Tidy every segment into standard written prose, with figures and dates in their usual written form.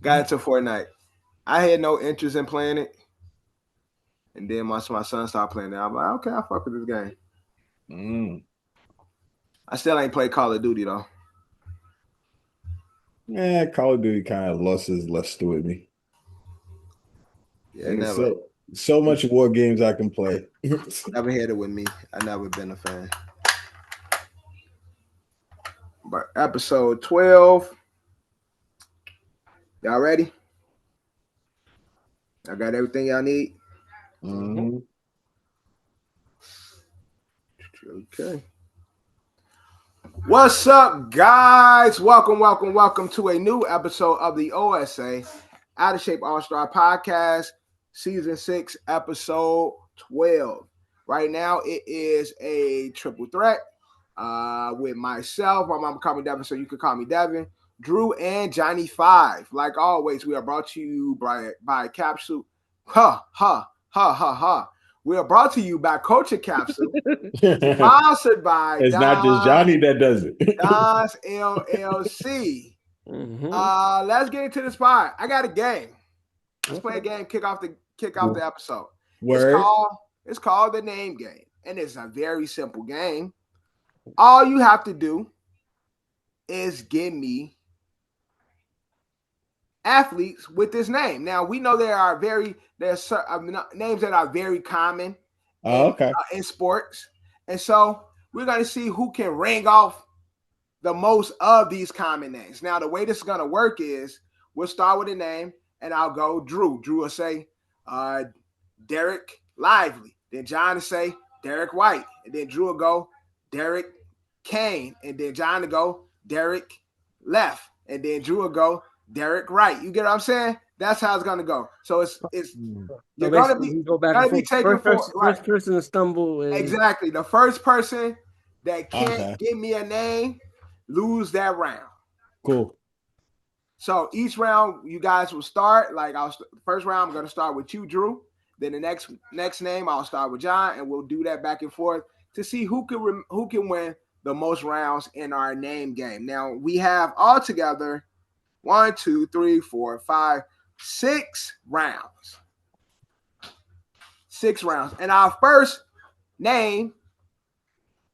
got into Fortnite. I had no interest in playing it. And then once my son started playing it, I'm like, okay, I fuck with this game. I still ain't played Call of Duty though. Yeah, Call of Duty kind of lost his luster with me. Yeah, Like never. So much war games I can play. Never had it with me. I never been a fan. But episode 12. Y'all ready? I got everything y'all need. Mm-hmm. Okay. What's up, guys? Welcome to a new episode of the OSA Out of Shape All Star Podcast, Season 6, Episode 12. Right now, it is a triple threat with myself. I'm calling Devin, so you can call me Devin, Drew, and Johnny 5. Like always, we are brought to you by Capsule. We are brought to you by Culture Capsule, sponsored by It's not just Johnny that does it. Don's LLC. Let's get into the spot. I got a game. Let's play a game. Kick off the episode. Word. It's called the name game, and it's a very simple game. All you have to do is give me athletes with this name. Now we know there's names that are very common in sports, and so we're going to see who can ring off the most of these common names. Now the way this is going to work is we'll start with a name, and I'll go Drew. Drew will say Derek Lively. Then John will say Derek White, and then Drew will go Derek Kane, and then John will go Derek Left, and then Drew will go Derek Wright. You get what I'm saying? That's how it's gonna go. So you're gonna be taking first person to stumble. Exactly. The first person that can't give me a name lose that round. Cool. So each round you guys will start. Like first round, I'm gonna start with you, Drew. Then the next name I'll start with John, and we'll do that back and forth to see who can win the most rounds in our name game. Now we have all together 1, 2, 3, 4, 5, 6 rounds. 6 rounds. And our first name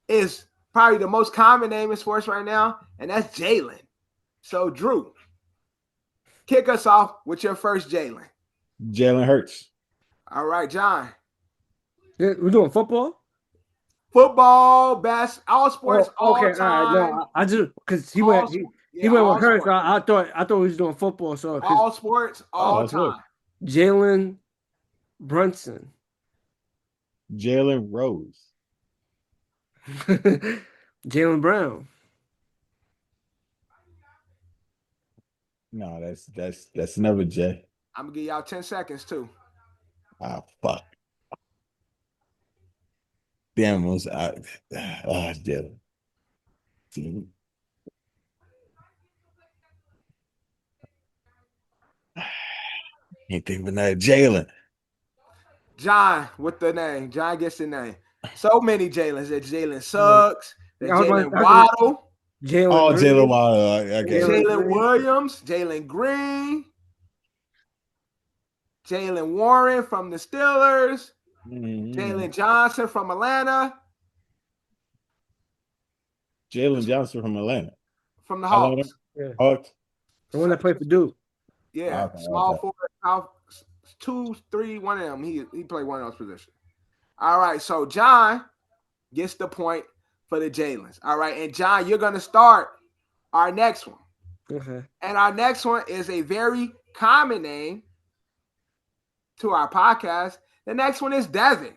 is probably the most common name in sports right now, and that's Jalen. So, Drew, kick us off with your first Jalen. Jalen Hurts. All right, John. Yeah, we're doing football? Football, basketball, all sports, all time. All right. No, I just because he went with Hurts. I thought he was doing football. So all sports, all time. Jalen Brunson. Jalen Rose. Jalen Brown. No, that's never J. I'm gonna give y'all 10 seconds too. Ah, fuck. Damn, was Jalen. Can't think of another Jalen. John, with the name. John gets the name. So many Jalen's. There's Jalen Suggs. There's Jalen Waddle. Jalen Waddle. Okay. Jalen Williams. Jalen Green. Jalen Warren from the Steelers. Jalen Johnson from Atlanta. Jalen Johnson from Atlanta. From the Hawks. Hawks. The one that played for Duke. Yeah. Small forward, 2, 3, one of them. He played one of those positions. All right. So John gets the point for the Jalen's. All right. And John, you're going to start our next one. Okay. And our next one is a very common name to our podcast. The next one is Devin.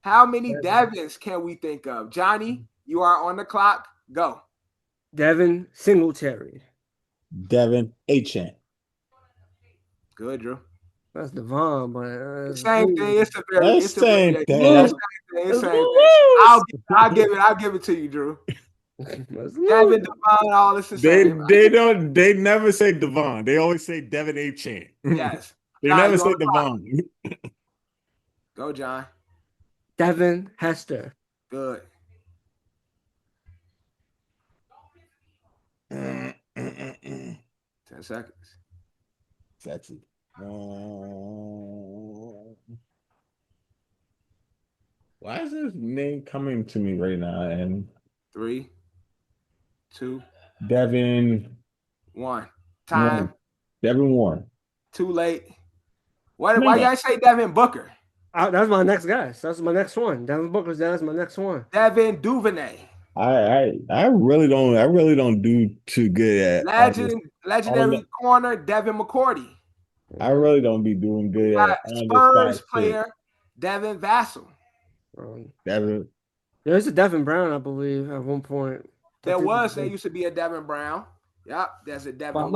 How many Devins can we think of? Johnny, you are on the clock. Go. Devin Singletary. Devin Achane. Good, Drew. That's Devon, but same thing. It's the same thing. It's same thing. I'll give it to you, Drew. Devin, Devon, all this is same. They never say Devon. They always say Devin Achane. Yes. They never say Devon. Go, John. Devin Hester. Good. 10 10 seconds. Sexy. Why is this name coming to me right now? And 3, 2, Devin 1. Time. Warren. Devin Warren. Too late. Why you guys say Devin Booker? That's my next guess. That's my next one. Devin Booker's that's my next one. Devin Duvernay. I really don't do too good at Legendary corner Devin McCourty. I really don't be doing good at Spurs player Devin Vassell. Devin. There's a Devin Brown, I believe, at one point. There used to be a Devin Brown. Yep, there's a Devin.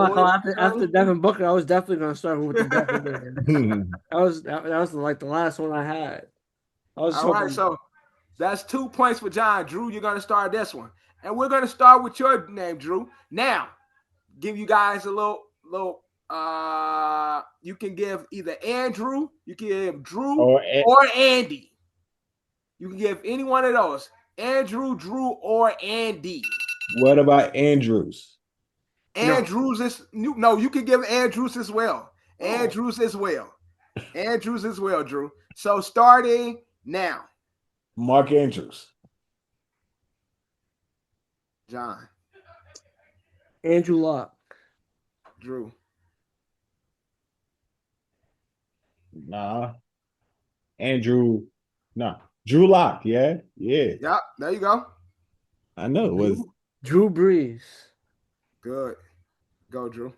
After Devin Booker, I was definitely gonna start with the Devin. that was like the last one I had. All right, so that's 2 points for John. Drew, you're gonna start this one, and we're gonna start with your name, Drew. Now, give you guys a little. You can give either Andrew, you can give Drew, or Andy. You can give any one of those. Andrew, Drew, or Andy. What about Andrews? Andrews is no. You can give Andrews as well. Andrews as well. Andrews as well, Drew. So starting now. Mark Andrews. John. Andrew Luck. Drew. Nah. Andrew. Nah. Drew Lock. Yeah. Yep. There you go. I know it was Drew Brees. Good. Go, Drew.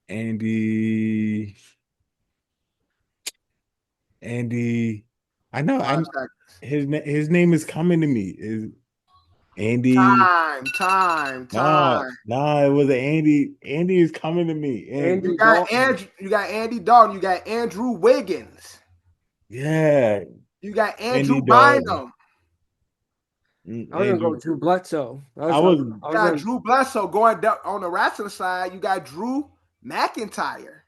Andy. I know. His name is coming to me. Is Andy? Time. Nah. It was Andy. Andy is coming to me. You got Andrew. You got Andy Dalton. You got Andrew Wiggins. Yeah. You got Andrew Bynum. I was gonna go with Drew Bledsoe. Drew Bledsoe going down on the wrestling side. You got Drew McIntyre.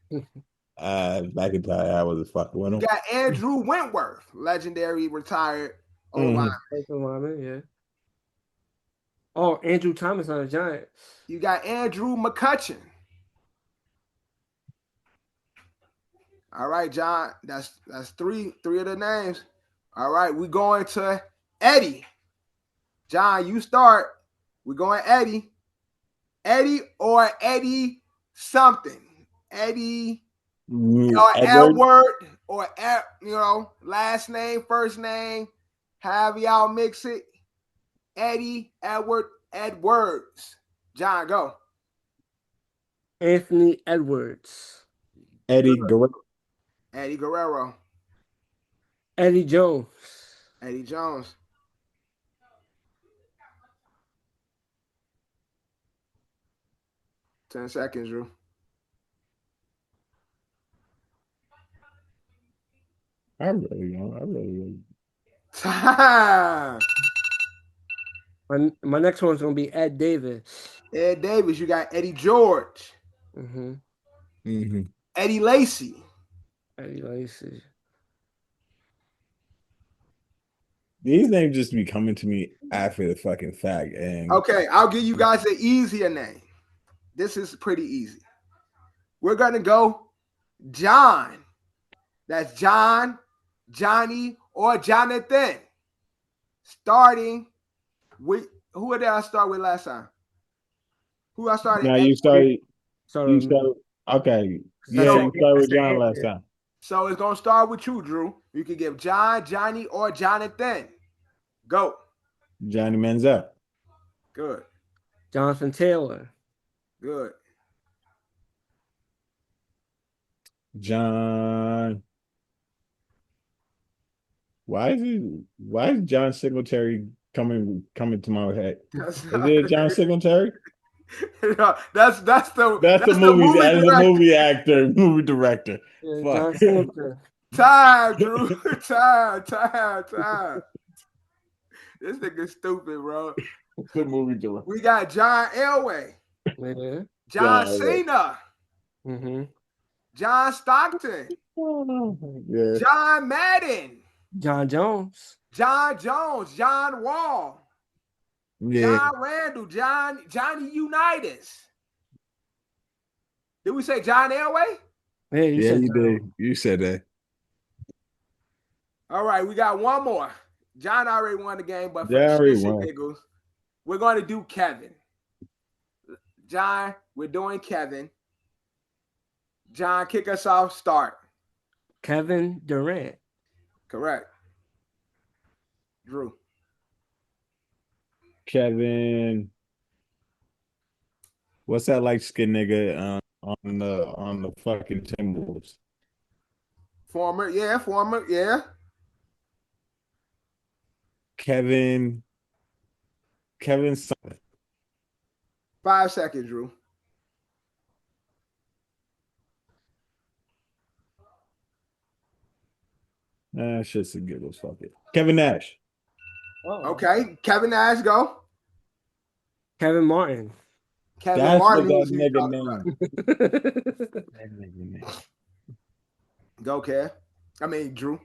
McIntyre, I was a fucking winner. You got Andrew Wentworth, legendary retired lineman. Yeah. Oh, Andrew Thomas on the Giants. You got Andrew McCutcheon. All right, John. That's three of the names. All right, we going to Eddie. John, you start. We're going Eddie. Eddie or Eddie something. Eddie or Edward or last name, first name, however y'all mix it. Eddie, Edward, Edwards. John, go. Anthony Edwards. Eddie Guerrero. Eddie Guerrero. Eddie Jones. Eddie Jones. Ten seconds, Drew. I really. Time. My next one's gonna be Ed Davis. Ed Davis. You got Eddie George. Eddie Lacy. Eddie Lacy. These names just be coming to me after the fucking fact. And okay, I'll give you guys an easier name. This is pretty easy. We're gonna go John. That's John, Johnny, or Jonathan. Starting with who did I start with last time? Who I started? No, you started. Okay. Yeah, you started with John last time. So it's gonna start with you, Drew. You can give John, Johnny, or Jonathan. Go. Johnny Manziel. Good. Jonathan Taylor. Good. John. Why is John Singletary coming to my head? Is it John Singletary? No, that's the movie director. Yeah, John Singletary. Time, Drew. Time. This nigga's stupid, bro. The movie director. We got John Elway. Yeah. John Cena. John Stockton. Yeah. John Madden. John Jones. John Jones. John Wall. Yeah. John Randall. Johnny Unitas. we say John Elway? Yeah, you did. You said that. All right, we got one more. John already won the game, but for shits and giggles, we're going to do Kevin. John, we're doing Kevin. John, kick us off. Start. Kevin Durant. Correct. Drew. Kevin. What's that light skin nigga on the fucking Timberwolves? Former, yeah. Kevin. 5 seconds, Drew. Shit's a giggles. Fuck it. Kevin Nash. Oh. Okay. Kevin Nash, go. Kevin Martin. Kevin Martin. That nigga name. Go, Kev. Drew.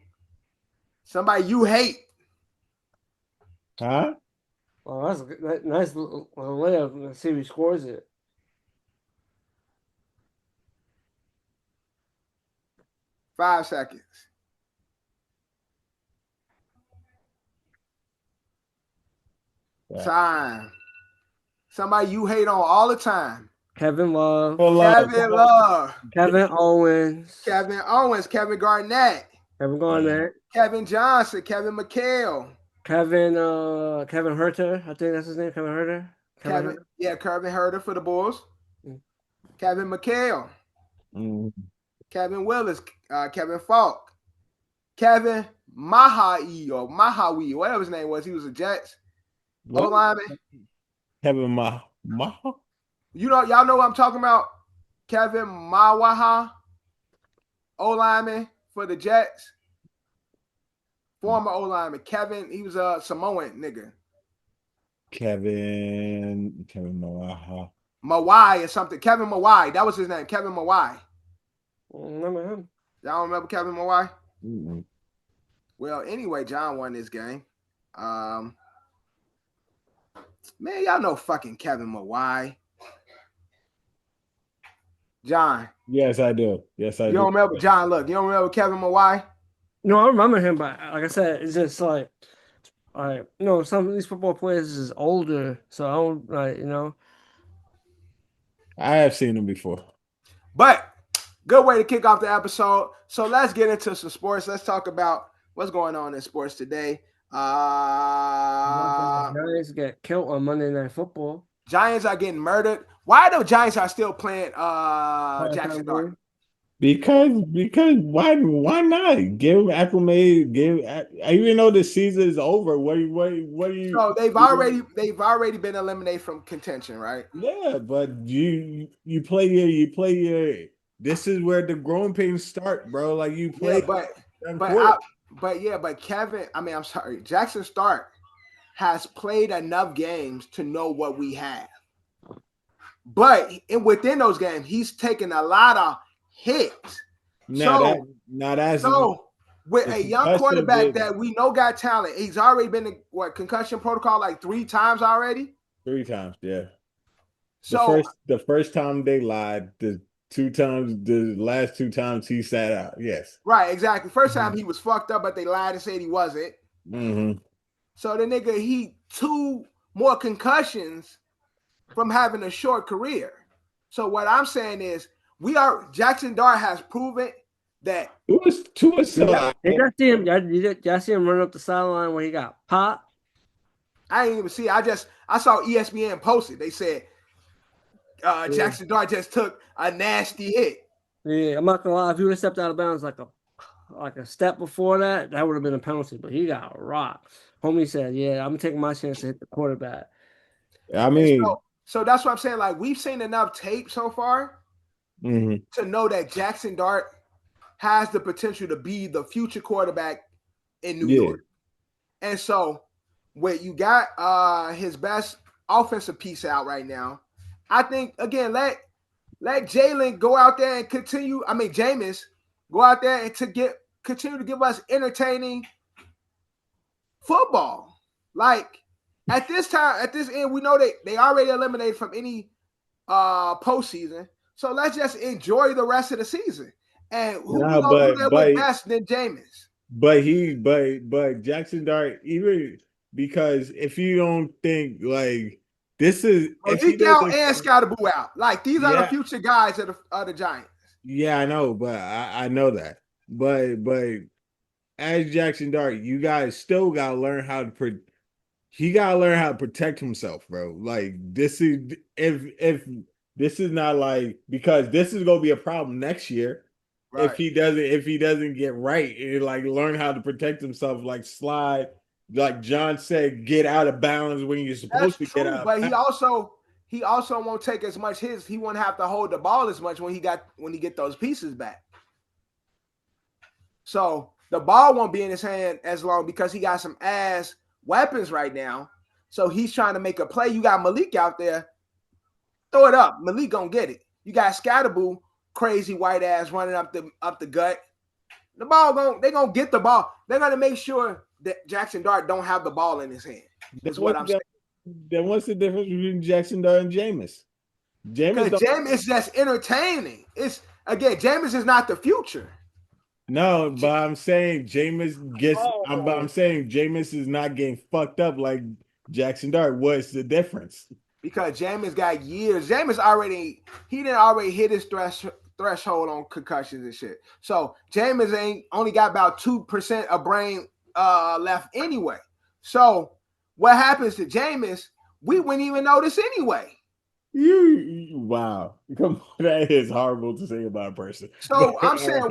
Somebody you hate. Huh? Well, that's a nice layup. Let's see if he scores it. Five seconds. Time. Somebody you hate on all the time. Kevin Love. Kevin Love. Kevin Owens. Kevin Owens. Kevin Garnett. Kevin Johnson. Kevin McHale. Kevin Huerter. I think that's his name. Kevin Huerter. Kevin Huerter for the Bulls. Kevin McHale. Kevin Willis. Kevin Falk. Kevin Mahawi, whatever his name was. He was a Jets. O-lineman. Kevin Maha. Y'all know what I'm talking about? Kevin Mawaha. O-lineman for the Jets. Former O-lineman. Kevin, he was a Samoan nigga. Kevin Mawaha. Mawai or something. Kevin Mawai. That was his name. Kevin Mawai. Remember him? Y'all remember Kevin Mawai? Mm-hmm. Well, anyway, John won this game. Man, y'all know fucking Kevin Mawai. John. Yes, I do. You don't remember John? Look, you don't remember Kevin Mawai? No, I remember him, but like I said, it's just like, some of these football players is older, so I don't I have seen him before. But good way to kick off the episode. So let's get into some sports. Let's talk about what's going on in sports today. Giants get killed on Monday Night Football. Giants are getting murdered. Why the Giants are still playing Jackson Dart? Because why not give acclimated? Even though the season is over, what do you? So they've already been eliminated from contention, right? Yeah, but you play your. This is where the growing pains start, bro. Like you play, but Kevin. I'm sorry, Jackson Stark has played enough games to know what we have. But within those games, he's taken a lot of hits. So with a young quarterback that we know got talent, he's already been in concussion protocol like 3 times already. 3 times, yeah. So the first time they lied, the last 2 times he sat out. Yes. Right, exactly. First time he was fucked up, but they lied and said he wasn't. Mm-hmm. So the nigga, he 2 more concussions from having a short career. So what I'm saying is Jackson Dart has proven that it was 2 or so. Y'all see him run up the sideline where he got popped? I didn't even see. I saw ESPN posted. They said Jackson Dart just took a nasty hit. Yeah, I'm not gonna lie. If he would have stepped out of bounds like a step before that, that would have been a penalty. But he got rocked. Homie said, "Yeah, I'm taking my chance to hit the quarterback." So that's what I'm saying. Like we've seen enough tape so far to know that Jackson Dart has the potential to be the future quarterback in New York. And so when you got his best offensive piece out right now, I think again let Jalen go out there and continue. Jameis go out there and continue to give us entertaining football. Like at this end, we know they already eliminated from any postseason. So let's just enjoy the rest of the season. And who we gonna do that with best than Jameis? But Jackson Dart, even because if you don't think like this is if he Malik out doesn't and Scottaboo out, like these are the future guys of the Giants. Yeah, I know, but I know that. But as Jackson Dart, you guys still gotta learn how to he gotta learn how to protect himself, bro. Like this is if this is not like because this is gonna be a problem next year right. if he doesn't get right and like learn how to protect himself, like slide, like John said, get out of bounds when you're supposed to get out. But he also won't take as much hits. He won't have to hold the ball as much when he get those pieces back. So the ball won't be in his hand as long because he got some ass weapons right now. So he's trying to make a play. You got Malik out there. Throw it up. Malik gonna get it. You got Scottaboo, crazy white ass running up the gut. The ball they're gonna get the ball. They're gonna make sure that Jackson Dart don't have the ball in his hand. That's what I'm saying. Then what's the difference between Jackson Dart and Jameis? Because Jameis is just entertaining. It's again, Jameis is not the future. No, but I'm saying Jameis gets. I'm saying Jameis is not getting fucked up like Jackson Dart. What's the difference? Because Jameis got years. Jameis already hit his threshold on concussions and shit. So Jameis ain't only got about 2% of brain left anyway. So what happens to Jameis, we wouldn't even notice anyway. Wow. Come on, that is horrible to say about a person. So I'm saying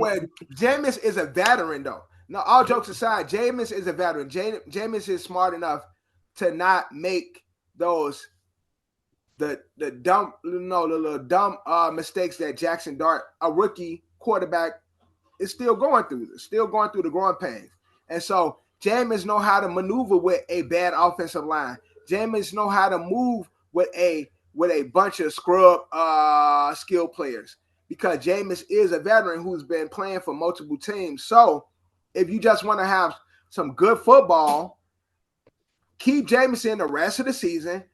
Jameis is a veteran though. No, all jokes aside, Jameis is a veteran. Jameis is smart enough to not make those the little dumb mistakes that Jackson Dart, a rookie quarterback, is still going through the growing pains. And so Jameis know how to maneuver with a bad offensive line. Jameis know how to move with a bunch of scrub skill players because Jameis is a veteran who's been playing for multiple teams. So if you just want to have some good football, keep Jameis in the rest of the season.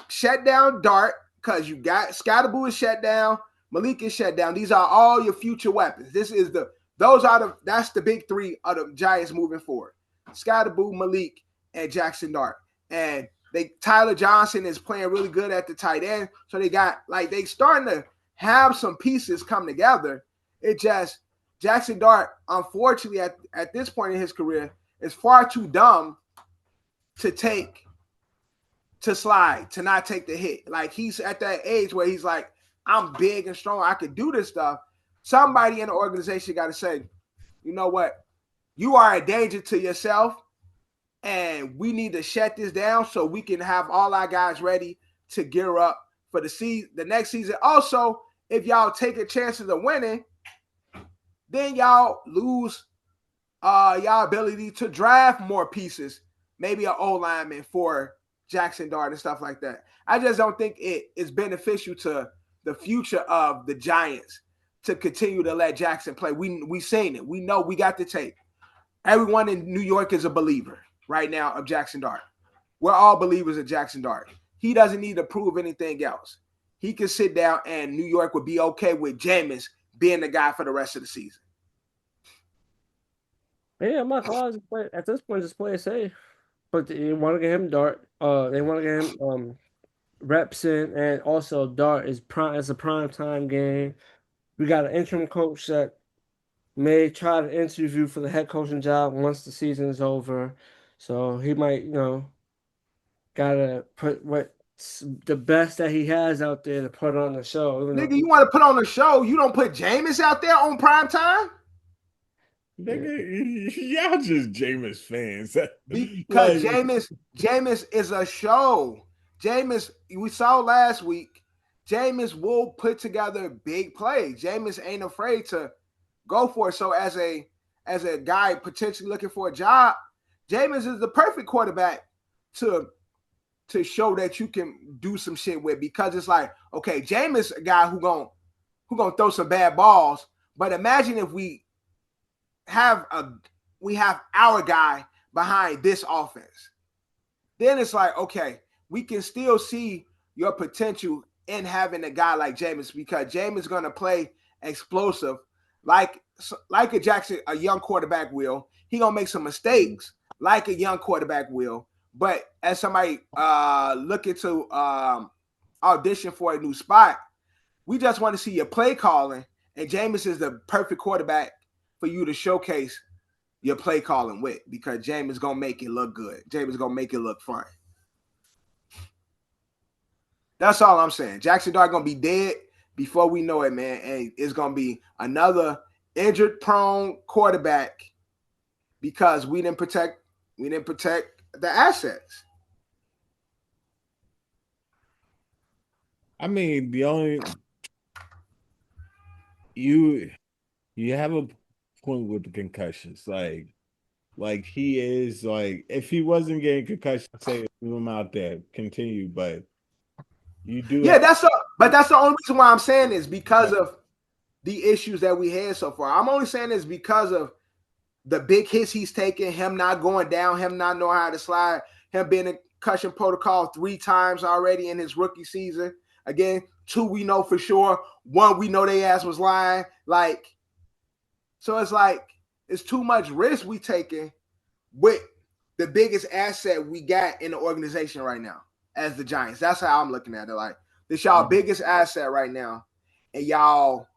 Shut down Dart because you got Scottaboo is shut down, Malik is shut down. These are all your future weapons. That's the big three of the Giants moving forward. Scottaboo, Malik, and Jackson Dart. And Tyler Johnson is playing really good at the tight end. So they starting to have some pieces come together. It just Jackson Dart, unfortunately, at this point in his career, is far too dumb to slide, to not take the hit. Like he's at that age where he's like, I'm big and strong. I could do this stuff. Somebody in the organization got to say, you know what? You are a danger to yourself, and we need to shut this down so we can have all our guys ready to gear up for the next season. Also, if y'all take a chances of winning, then y'all lose y'all ability to draft more pieces, maybe an O-lineman for Jackson Dart and stuff like that. I just don't think it is beneficial to the future of the Giants to continue to let Jackson play. We seen it. We know we got the tape. Everyone in New York is a believer right now of Jackson Dart. We're all believers of Jackson Dart. He doesn't need to prove anything else. He can sit down and New York would be okay with Jameis being the guy for the rest of the season. Yeah, I'm not gonna lie. At this point, just play it safe. But they want to get him Dart. They want to get him reps in, and also Dart is prime. It's a prime time game. We got an interim coach that may try to interview for the head coaching job once the season is over. So he might, gotta put the best that he has out there to put on the show. Nigga, you want to put on the show? You don't put Jameis out there on prime time? Nigga, y'all just Jameis fans. Because Jameis is a show. Jameis, we saw last week, Jameis will put together big plays. Jameis ain't afraid to go for it. So as a guy potentially looking for a job, Jameis is the perfect quarterback to show that you can do some shit with, because it's like, okay, Jameis a guy who gonna throw some bad balls, but imagine if we have our guy behind this offense. Then it's like, okay, we can still see your potential in having a guy like Jameis, because Jameis going to play explosive like a young quarterback will. He going to make some mistakes like a young quarterback will. But as somebody looking to audition for a new spot, we just want to see your play calling, and Jameis is the perfect quarterback for you to showcase your play calling with, because Jameis is going to make it look good. Jameis is going to make it look fun. That's all I'm saying. Jackson Dart going to be dead before we know it, man. And it's going to be another injured-prone quarterback because we didn't protect the assets. I mean, the only you have a point with the concussions, like he is like, if he wasn't getting concussions, say leave him out there, continue, but you do. Yeah, that's the only reason why I'm saying this, because of the issues that we had so far. I'm only saying this because of the big hits he's taking, him not going down, him not knowing how to slide, him being in concussion protocol 3 times already in his rookie season. Again, 2 we know for sure. 1 we know their ass was lying. So it's like it's too much risk we taking with the biggest asset we got in the organization right now as the Giants. That's how I'm looking at it. Like, this y'all biggest asset right now, and y'all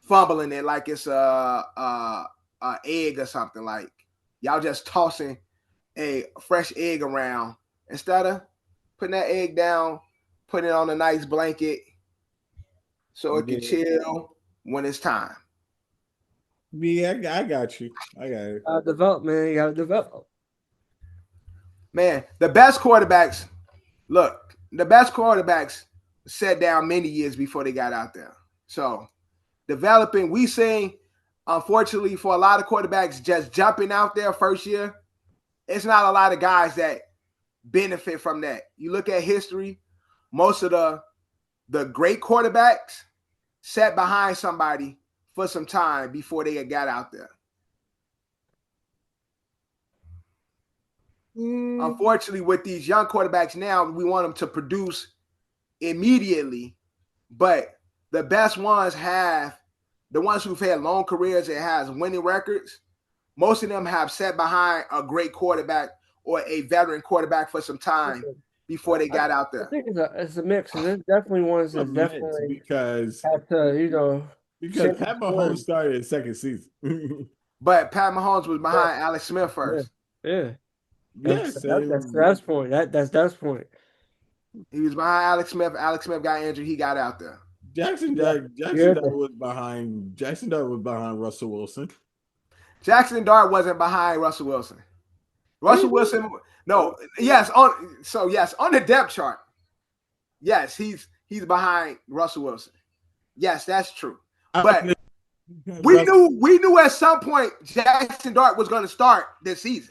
fumbling it like it's a egg or something. Like, y'all just tossing a fresh egg around instead of putting that egg down, putting it on a nice blanket so it can chill when it's time. Yeah, I got you. I got it. Develop, man. You got to develop. Man, the best quarterbacks sat down many years before they got out there. So developing, we seen, unfortunately, for a lot of quarterbacks just jumping out there first year, it's not a lot of guys that benefit from that. You look at history, most of the great quarterbacks sat behind somebody for some time before they got out there. Unfortunately, with these young quarterbacks now, we want them to produce immediately, but the best ones the ones who've had long careers and has winning records, most of them have sat behind a great quarterback or a veteran quarterback for some time before they got out there. I think it's a mix. And there's definitely ones that definitely because have to, because Pat Mahomes started his second season. But Pat Mahomes was behind Alex Smith first. Yeah. Yes, that's That's point. That's point. He was behind Alex Smith. Alex Smith got injured. He got out there. Jackson Dart was behind Russell Wilson. Jackson Dart wasn't behind Russell Wilson. Russell Wilson, no, yes, on the depth chart. Yes, he's behind Russell Wilson. Yes, that's true. But we knew at some point Jackson Dart was going to start this season.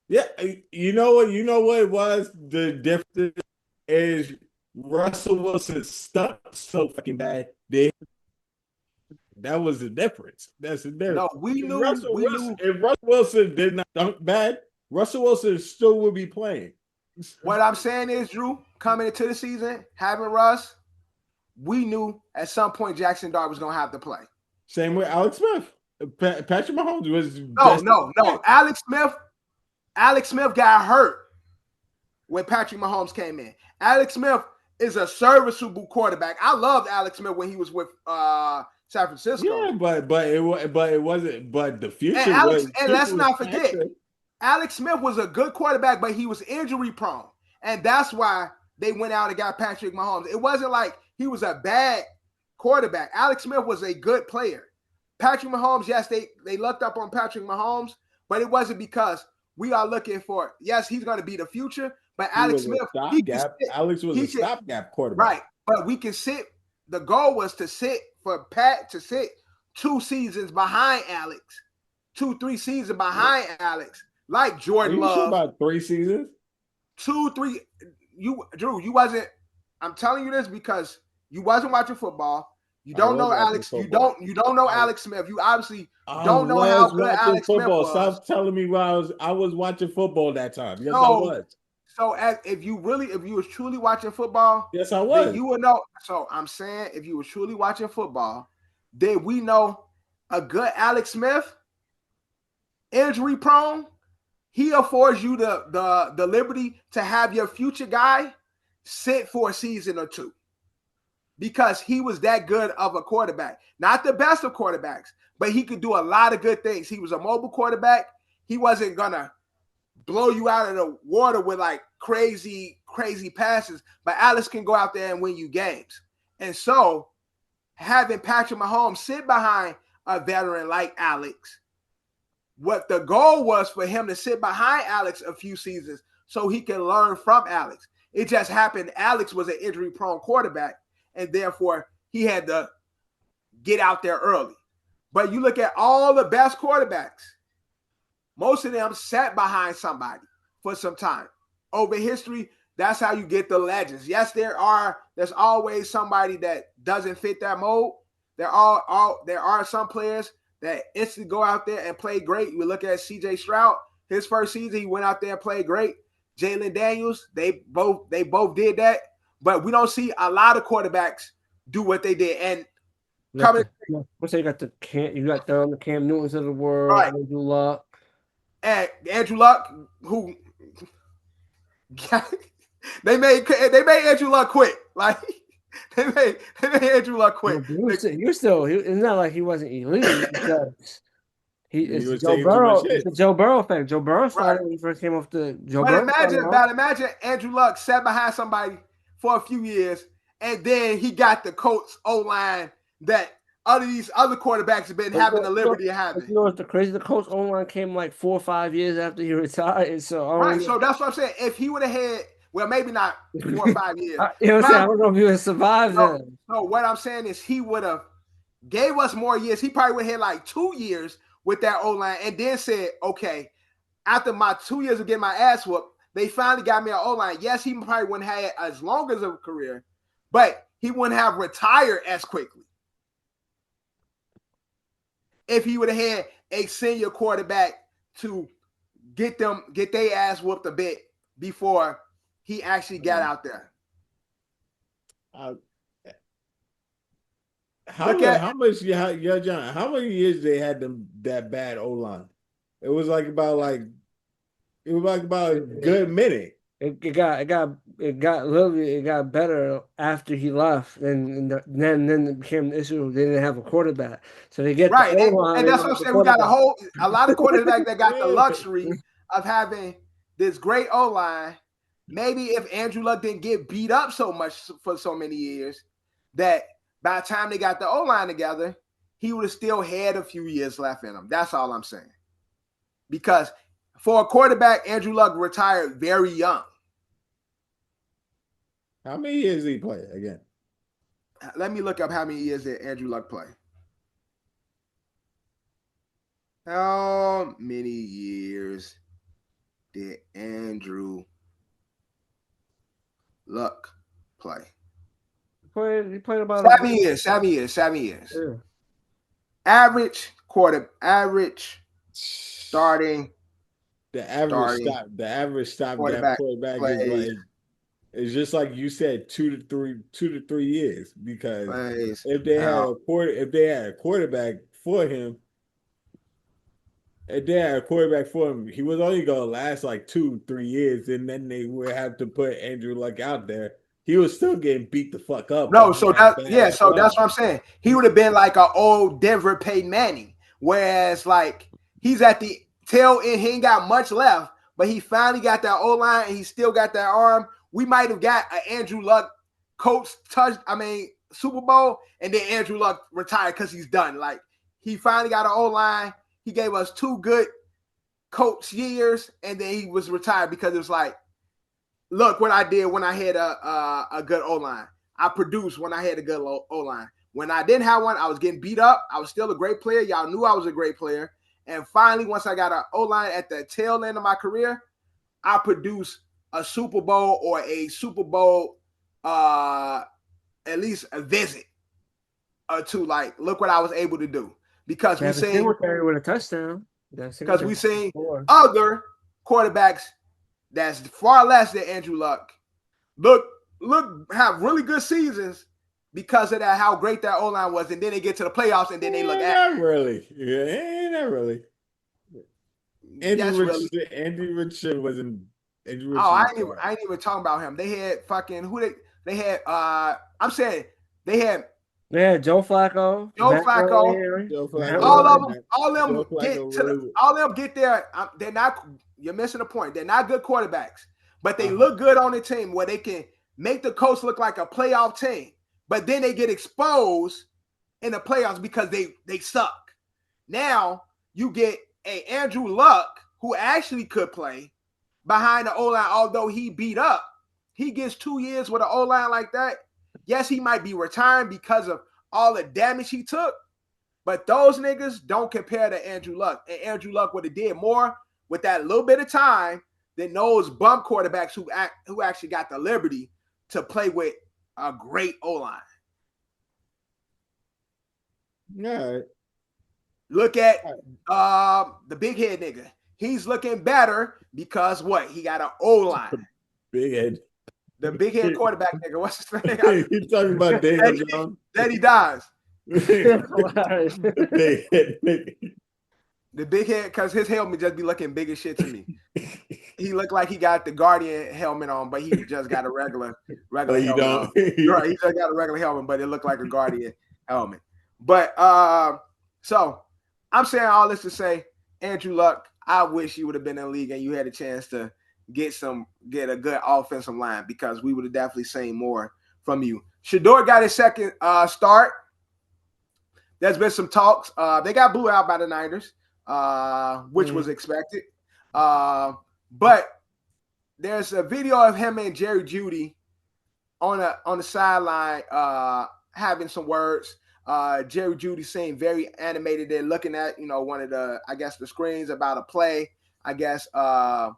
Yeah, you know what it was? The difference is Russell Wilson stunk so fucking bad. That was the difference. That's the difference. No, we knew. If Russell Wilson did not dunk bad, Russell Wilson still would be playing. What I'm saying is, Drew, coming into the season, having Russ, we knew at some point Jackson Dart was going to have to play. Same with Alex Smith. Patrick Mahomes was no. Alex Smith got hurt when Patrick Mahomes came in. Alex Smith is a serviceable quarterback. I loved Alex Smith when he was with San Francisco. Yeah, but it wasn't. But the future and let's not forget, Alex Smith was a good quarterback, but he was injury prone, and that's why they went out and got Patrick Mahomes. It wasn't like he was a bad quarterback. Alex Smith was a good player. Patrick Mahomes, yes, they looked up on Patrick Mahomes, but it wasn't because we are looking for, yes, he's going to be the future, but Alex Smith, Alex was a stopgap quarterback. Right, but we can sit. The goal was to sit for Pat to sit 2 seasons behind Alex, 2-3 seasons behind Alex, like Jordan Love. Sure about 3 seasons? 2-3. Drew, you wasn't. I'm telling you this because you wasn't watching football. You don't know Alex. Football. You don't know Alex Smith. You obviously don't know how good Alex Smith was. Stop telling me I was watching football that time. Yes, I was. So if you was truly watching football, yes, I was. Then you would know. So I'm saying, if you were truly watching football, then we know a good Alex Smith, injury prone, he affords you the liberty to have your future guy sit for a season or two because he was that good of a quarterback. Not the best of quarterbacks, but he could do a lot of good things. He was a mobile quarterback. He wasn't gonna blow you out of the water with like crazy passes, but Alex can go out there and win you games. And so having Patrick Mahomes sit behind a veteran like Alex, what the goal was for him to sit behind Alex a few seasons so he can learn from Alex. It just happened Alex was an injury-prone quarterback, and therefore he had to get out there early. But you look at all the best quarterbacks, most of them sat behind somebody for some time. Over history, that's how you get the legends. Yes, there's always somebody that doesn't fit that mold. There are some players that instantly go out there and play great. You look at CJ Stroud, his first season, he went out there and played great. Jalen Daniels, they both did that. But we don't see a lot of quarterbacks do what they did. And you got the Cam Newtons of the world, right. Andrew Luck. And Andrew Luck, who they made Andrew Luck quit. Like they made Andrew Luck quit. It's not like he wasn't elite because it's Joe Burrow. It's the Joe Burrow effect. Joe Burrow started when he first came off the Joe Burrow. Imagine Andrew Luck sat behind somebody for a few years, and then he got the Colts O-line that these other quarterbacks have been having the liberty of having. You know what's the crazy? The Colts O-line came like 4 or 5 years after he retired. So so that's what I'm saying. If he would have had, well, maybe not 4 or 5 years. You know what I'm saying? I don't know if he would have survived then. No, what I'm saying is he would have gave us more years. He probably would have had like 2 years with that O-line and then said, okay, after my 2 years of getting my ass whooped, they finally got me an O-line. Yes, he probably wouldn't have had as long as a career, but he wouldn't have retired as quickly if he would have had a senior quarterback to get their ass whooped a bit before he actually got out there. How many years they had that bad O-line? It was like about a good minute. It got better after he left, and then it became an issue. They didn't have a quarterback, so they get right. And that's what I'm saying. We got a lot of quarterbacks that got the luxury of having this great O-line. Maybe if Andrew Luck didn't get beat up so much for so many years, that by the time they got the O-line together, he would have still had a few years left in him. That's all I'm saying. Because for a quarterback, Andrew Luck retired very young. How many years did he play again? Let me look up how many years did Andrew Luck play. How many years did Andrew Luck play? He played about 7 years. Yeah. Average starting. The average stop that quarterback is like, it's just like you said, 2 to 3 years. Because if they had a quarterback for him, he was only gonna last like 2-3 years, and then they would have to put Andrew Luck out there. He was still getting beat the fuck up. No, so that's what I'm saying. He would have been like an old Denver Peyton Manning, whereas like he's at the tail end, he ain't got much left, but he finally got that O-line and he still got that arm. We might have got an Andrew Luck Super Bowl, and then Andrew Luck retired because he's done. Like he finally got an O-line. He gave us 2 good coach years, and then he was retired because it was like, look what I did when I had a good O-line. I produced when I had a good O-line. When I didn't have one, I was getting beat up. I was still a great player. Y'all knew I was a great player. And finally, once I got an O-line at the tail end of my career, I produced a Super Bowl or a Super Bowl, at least a visit or two. Like, look what I was able to do. Because we seen with a touchdown. Because we seen other quarterbacks that's far less than Andrew Luck look have really good seasons because of that, how great that O-line was, and then they get to the playoffs and then they look at not really. Yeah, not really. Andy Richardson wasn't. Andy Richardson I ain't even talking about him. They had fucking they had. I'm saying they had. Yeah, Joe Flacco. Joe Flacco. All them get there. They're not. You're missing the point. They're not good quarterbacks, but they look good on the team where they can make the coach look like a playoff team. But then they get exposed in the playoffs because they suck. Now you get a Andrew Luck who actually could play behind the O-line, although he beat up. He gets 2 years with an O-line like that. Yes, he might be retiring because of all the damage he took, but those niggas don't compare to Andrew Luck. And Andrew Luck would have did more with that little bit of time than those bum quarterbacks who actually got the liberty to play with a great O-line. Yeah. Look at the big head nigga. He's looking better because what? He got an O-line. Big head. The big head quarterback nigga. What's his name? You talking about Daniel Jones? Daddy dies. The big head nigga. The big head, because his helmet just be looking big as shit to me. He looked like he got the Guardian helmet on, but he just got a regular helmet. You don't. Right, he just got a regular helmet, but it looked like a Guardian helmet. But so I'm saying all this to say, Andrew Luck, I wish you would have been in the league and you had a chance to get a good offensive line, because we would have definitely seen more from you. Shedeur got his second start. There's been some talks. They got blew out by the Niners, which was expected. But there's a video of him and Jerry Jeudy on the sideline having some words. Jerry Jeudy seemed very animated. They're looking at, one of the, I guess, the screens about a play. I guess Shedeur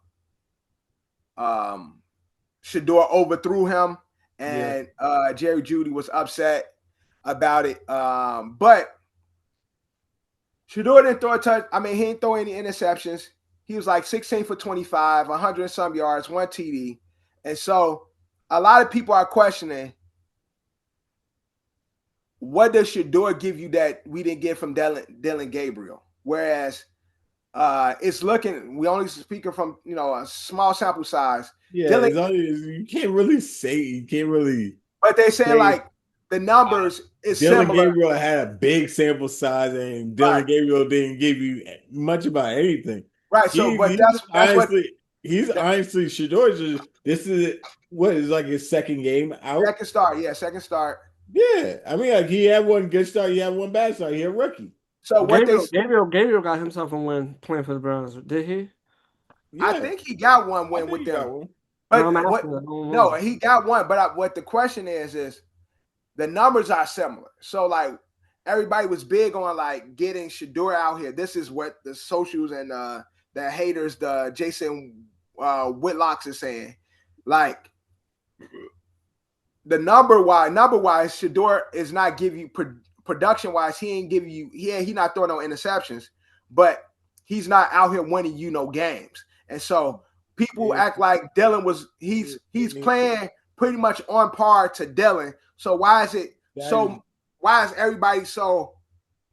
overthrew him, and Jerry Jeudy was upset about it. But Shedeur didn't throw a touch. I mean, he didn't throw any interceptions. He was like 16 for 25, 100 and some yards, 1 TD. And so a lot of people are questioning, what does Shedeur give you that we didn't get from Dillon Gabriel? Whereas it's looking, we only speaking from, a small sample size. Yeah, you can't really say, you can't really. But they say like the numbers is Dillon similar. Gabriel had a big sample size, and Dillon Gabriel didn't give you much about anything. Right. So, that's honestly, Shedeur this is what is like his second game out. Second start. Yeah, I mean, like he had one good start, he had one bad start. He a rookie. So Gabriel got himself a win playing for the Browns, did he? Yeah. I think he got one win with them. But he got one. But what the question is the numbers are similar. So like everybody was big on like getting Shedeur out here. This is what the socials and the haters, the Jason Whitlocks is saying. Like the number wise, Shedeur is not giving you production wise. He ain't giving you. He not throwing no interceptions, but he's not out here winning games. And so people act like Dillon was. He's playing pretty much on par to Dillon. So why is it so? Why is everybody so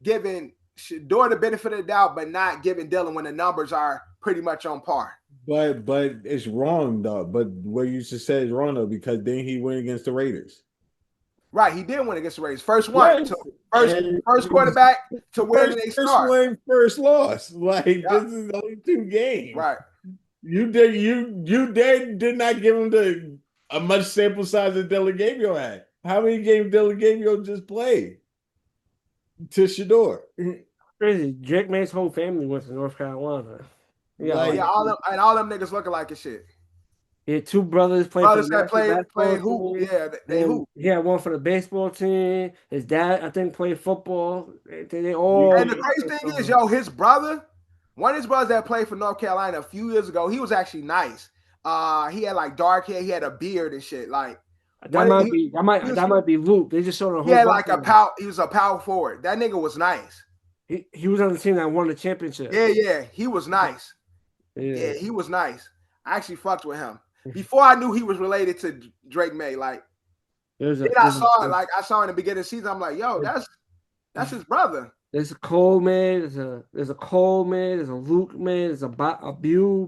giving Shedeur the benefit of the doubt, but not giving Dillon when the numbers are pretty much on par? But it's wrong though. But what you just said is wrong though, because then he went against the Raiders. Right, he did win against the Raiders. First one, first quarterback to where they start. First win, first loss. Like this is only 2 games. Right. You did not give him a much sample size that Dillon Gabriel had. How many games Dillon Gabriel just played to Shedeur? Crazy. Drake May's whole family went to North Carolina. All them niggas looking like a shit. Yeah, 2 brothers played hoop. Yeah, they hoop. He had one for the baseball team. His dad, I think, played football. They all. And the crazy thing is, his brother, one of his brothers that played for North Carolina a few years ago, he was actually nice. He had like dark hair. He had a beard and shit. Like that might be Luke. They just showed a whole. He had like he was a power forward. That nigga was nice. He was on the team that won the championship. Yeah, he was nice. Yeah, he was nice. I actually fucked with him before I knew he was related to Drake May. Like, I saw in the beginning of the season. I'm like, yo, that's his brother. There's a Cole man, there's a Cole man, there's a Luke man, there's a Bill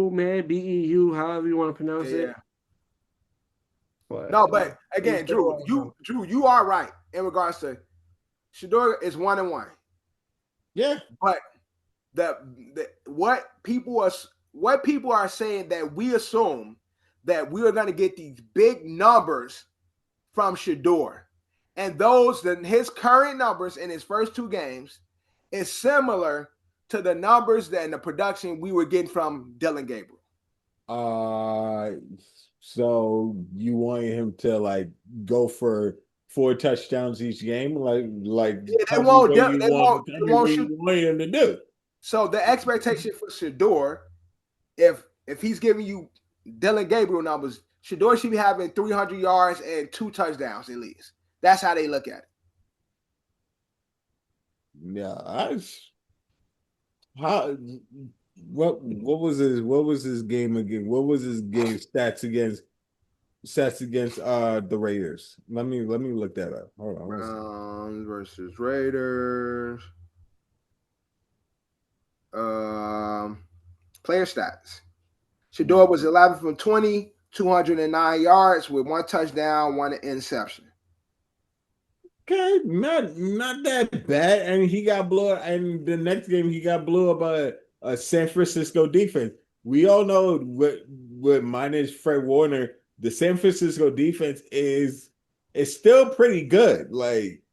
man, BEU, however you want to pronounce it. But again, Drew, you are right in regards to Shedeur is 1-1. Yeah, but what people are saying that we assume that we are going to get these big numbers from Shedeur, and his current numbers in his first 2 games is similar to the numbers and the production we were getting from Dylan Gabriel. So you want him to like go for 4 touchdowns each game, like they won't him to do. So the expectation for Shedeur, if he's giving you Dylan Gabriel numbers, Shedeur should be having 300 yards and 2 touchdowns at least. That's how they look at it. Yeah, what was his game again? What was his game stats against the Raiders? Let me look that up. Hold on. Browns versus Raiders. Player stats. Shedeur was 11 from 20, 209 yards with 1 touchdown, 1 interception. Okay, not that bad. And he got blew up. And the next game he got blew up by a San Francisco defense. We all know with minus Fred Warner, the San Francisco defense is still pretty good. Like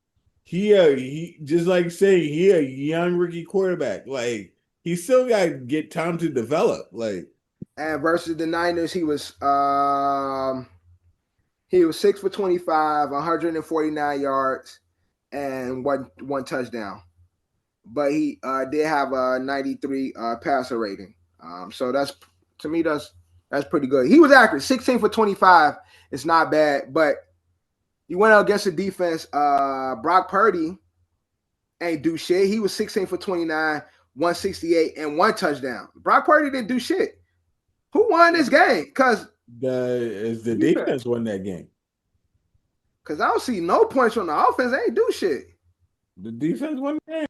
he just like saying he a young rookie quarterback. Like he still got to get time to develop. Like, and versus the Niners, he was 6 for 25, 149 yards, and one touchdown. But he did have a 93 passer rating. So that's pretty good. He was accurate. 16 for 25. It's not bad, but you went out against the defense. Brock Purdy ain't do shit. He was 16 for 29, 168, and 1 touchdown. Brock Purdy didn't do shit. Who won this game? Because the defense won that game. Because I don't see no points on the offense. They ain't do shit. The defense won the game.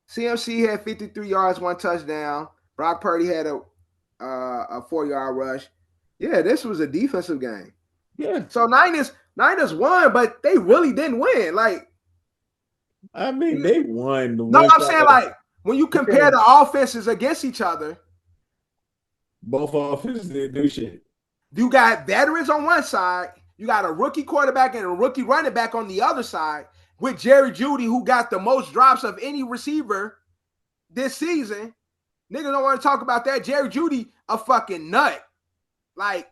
CMC had 53 yards, 1 touchdown. Brock Purdy had a 4-yard rush. Yeah, this was a defensive game. Yeah. So Niners won, but they really didn't win. Like, I mean, they won. No, I'm saying like when you compare the offenses against each other, both offenses didn't do shit. You got veterans on one side, you got a rookie quarterback and a rookie running back on the other side, with Jerry Jeudy, who got the most drops of any receiver this season. Niggas don't want to talk about that. Jerry Jeudy, a fucking nut. Like,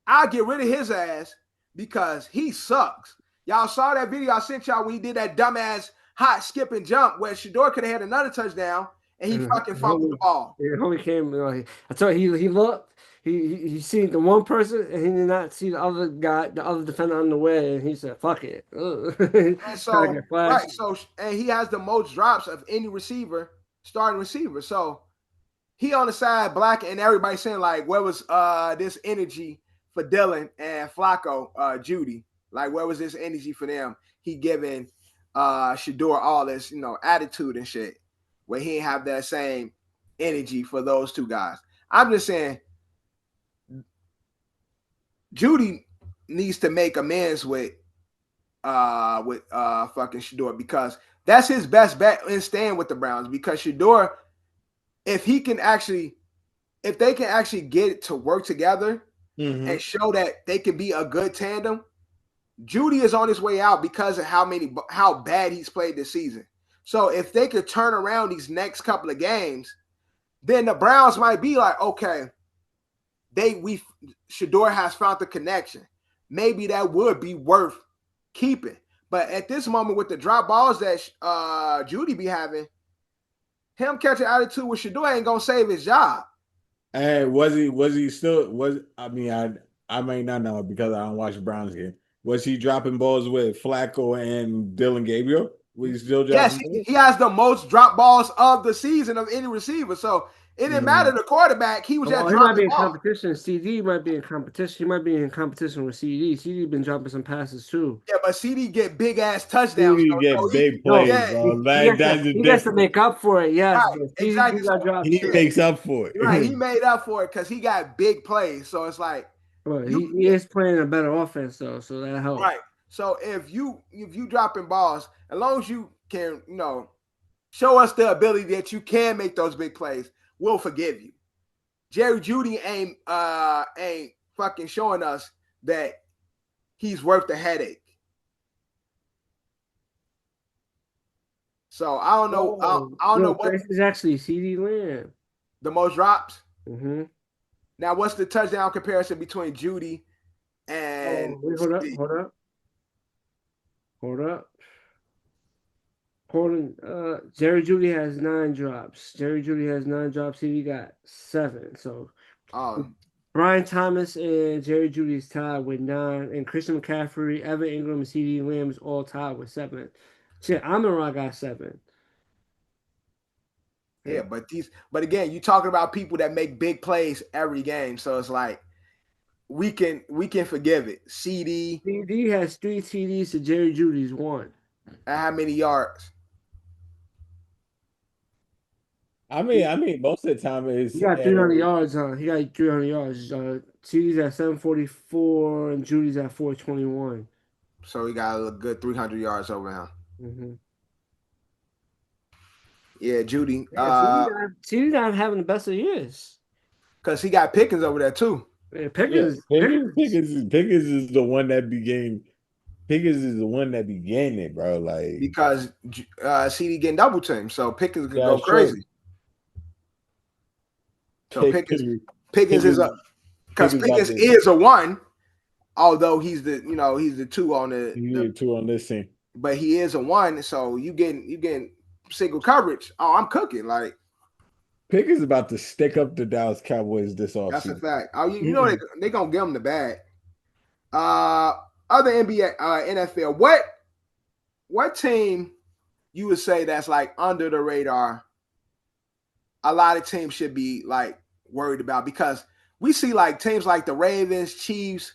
I'll get rid of his ass because he sucks. Y'all saw that video I sent y'all when he did that dumbass hot skip and jump where Shedeur could have had another touchdown and he fucking fumbled the ball. Yeah, homie came like I told you, he looked. He seen the one person and he did not see the other guy, the other defender on the way, and he said, "Fuck it." And so, right, so and he has the most drops of any receiver, starting receiver. So he on the side black, and everybody saying like, "Where was this energy for Dylan and Flacco, Jeudy? Like, where was this energy for them? He giving Shedeur all this, attitude and shit, where he ain't have that same energy for those two guys." I'm just saying. Jeudy needs to make amends with fucking Shedeur because that's his best bet in staying with the Browns. Because Shedeur, if they can actually get it to work together and show that they can be a good tandem, Jeudy is on his way out because of how bad he's played this season. So if they could turn around these next couple of games, then the Browns might be like, okay, Shedeur has found the connection. Maybe that would be worth keeping. But at this moment, with the drop balls that Jeudy be having, him catching attitude with Shedeur ain't gonna save his job. And I may not know because I don't watch the Browns game. Was he dropping balls with Flacco and Dylan Gabriel? We still Yes, he has the most drop balls of the season of any receiver. So it didn't matter the quarterback. He was just he might dropping be in balls. competition. CD might be in competition. He might be in competition with CD. CD been dropping some passes too. Yeah, but CD get big ass touchdowns. CD get big plays, Yeah, bro. That's the He gets to difference. make up for it. Yes, right, but CD exactly. do got drops He too. makes up for Right, he it. made up for it because he got big plays. So it's like But you he is playing a better offense though, so that helps. right. So if you dropping balls, as long as you can, show us the ability that you can make those big plays, we'll forgive you. Jerry Jeudy ain't fucking showing us that he's worth the headache. So I don't know. I don't know what this is actually CD Lamb. the most drops. Mm-hmm. Now, what's the touchdown comparison between Jeudy and Wait, CD? hold up. Jerry Jeudy has 9 drops. CD got 7. So Brian Thomas and Jerry Jeudy is tied with 9, and Christian McCaffrey, Evan Ingram, and CD Lamb is all tied with 7. Shit, Amon-Ra got 7. Yeah, but again, you talking about people that make big plays every game, so it's like we can forgive it. CD has 3 TDs to Jerry Jeudy's 1. How many yards? I mean, most of the time it's He got 300 yards on. He got 300 yards. CD's at 744 and Judy's at 421. So he got a good 300 yards over him. Mm-hmm. Yeah, Jeudy. CD's not having the best of years. Because he got Pickens over there too. Yeah, Pickens is the one that began. Pickens is the one that began it, bro. Like because CD getting double teamed, so Pickens can go crazy. So Pickens is because Pickens is a 1, although he's the 2 on the 2 on this team. But he is a 1, so you getting single coverage. Oh, I'm cooking. Like Pickens about to stick up the Dallas Cowboys this offseason. That's a fact. Oh, you know they gonna give him the bag. Other NBA, NFL. What team you would say that's like under the radar? A lot of teams should be like worried about because we see like teams like the Ravens, Chiefs,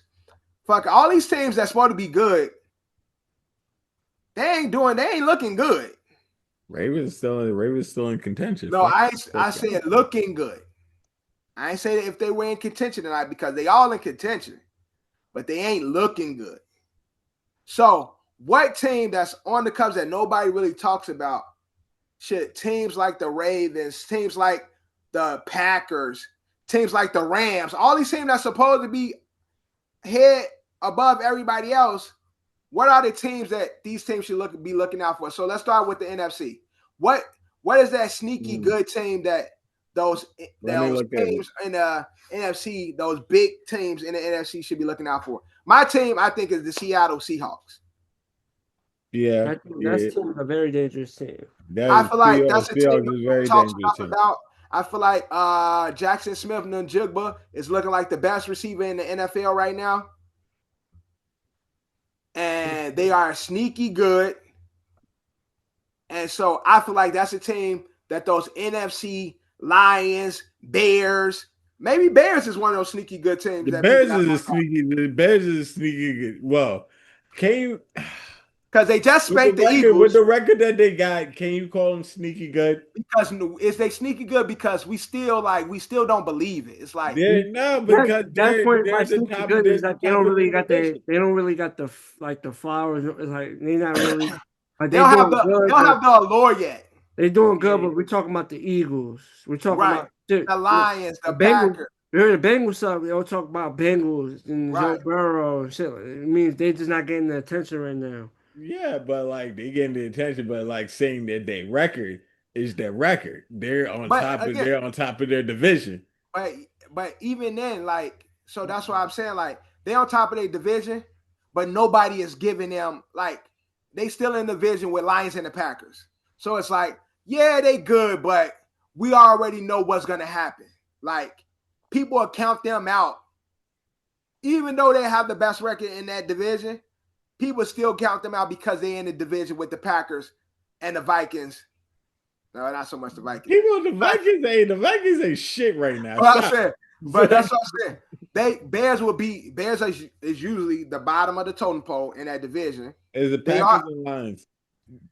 fuck all these teams that's supposed to be good. They ain't looking good. Ravens still in contention. No, I said looking good. I ain't say that if they were in contention tonight because they all in contention, but they ain't looking good. So what team that's on the Cubs that nobody really talks about? Shit, teams like the Ravens, teams like the Packers, teams like the Rams, all these teams that's supposed to be head above everybody else. What are the teams that these teams should be looking out for? So let's start with the NFC. What is that sneaky good team that those teams in the NFC, those big teams in the NFC should be looking out for? My team, I think, is the Seattle Seahawks. Yeah, that's a very dangerous team. I feel like that's a team we talk about. I feel like Jackson Smith-Njigba is looking like the best receiver in the NFL right now. And they are sneaky good. And so I feel like that's a team that those NFC Lions, Bears, maybe Bears is one of those sneaky good teams. The Bears is sneaky good. Well, can you? Because they just spanked the Eagles. With the record that they got, can you call them sneaky good? Because is they sneaky good because we still don't believe it. It's like because that's point my sneaky good is that they don't really got the flowers. It's like they're not really. They don't have the allure yet. They're doing good, but we're talking about the Eagles. We're talking about the Lions, the Packers. The Bengals stuff. They all talk about Bengals and Joe Burrow and shit. It means they're just not getting the attention right now. Yeah, but like they getting the attention, but like saying that their record is their record. They're on top of their division. But even then, like, so that's why I'm saying, like, they're on top of their division, but nobody is giving them, like, they still in the division with Lions and the Packers. So it's like, yeah, they good, but we already know what's gonna happen. Like, people will count them out. Even though they have the best record in that division, people still count them out because they're in the division with the Packers and the Vikings. No, not so much the Vikings. The Vikings ain't shit right now. Well, I said, but that's what I said. Bears is usually the bottom of the totem pole in that division. Is the Packers and Lions?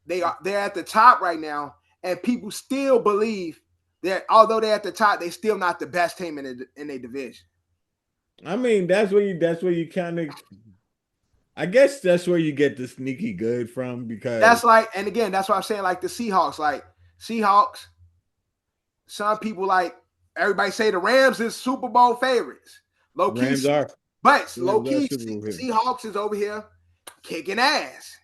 They're at the top right now, and people still believe that although they're at the top, they're still not the best team in their division. I mean, that's where you kind of. I guess that's where you get the sneaky good from, because that's like, and again, that's what I'm saying. Like the Seahawks, some people like everybody say the Rams is Super Bowl favorites. Low key, Rams are, but low key, Seahawks is over here kicking ass.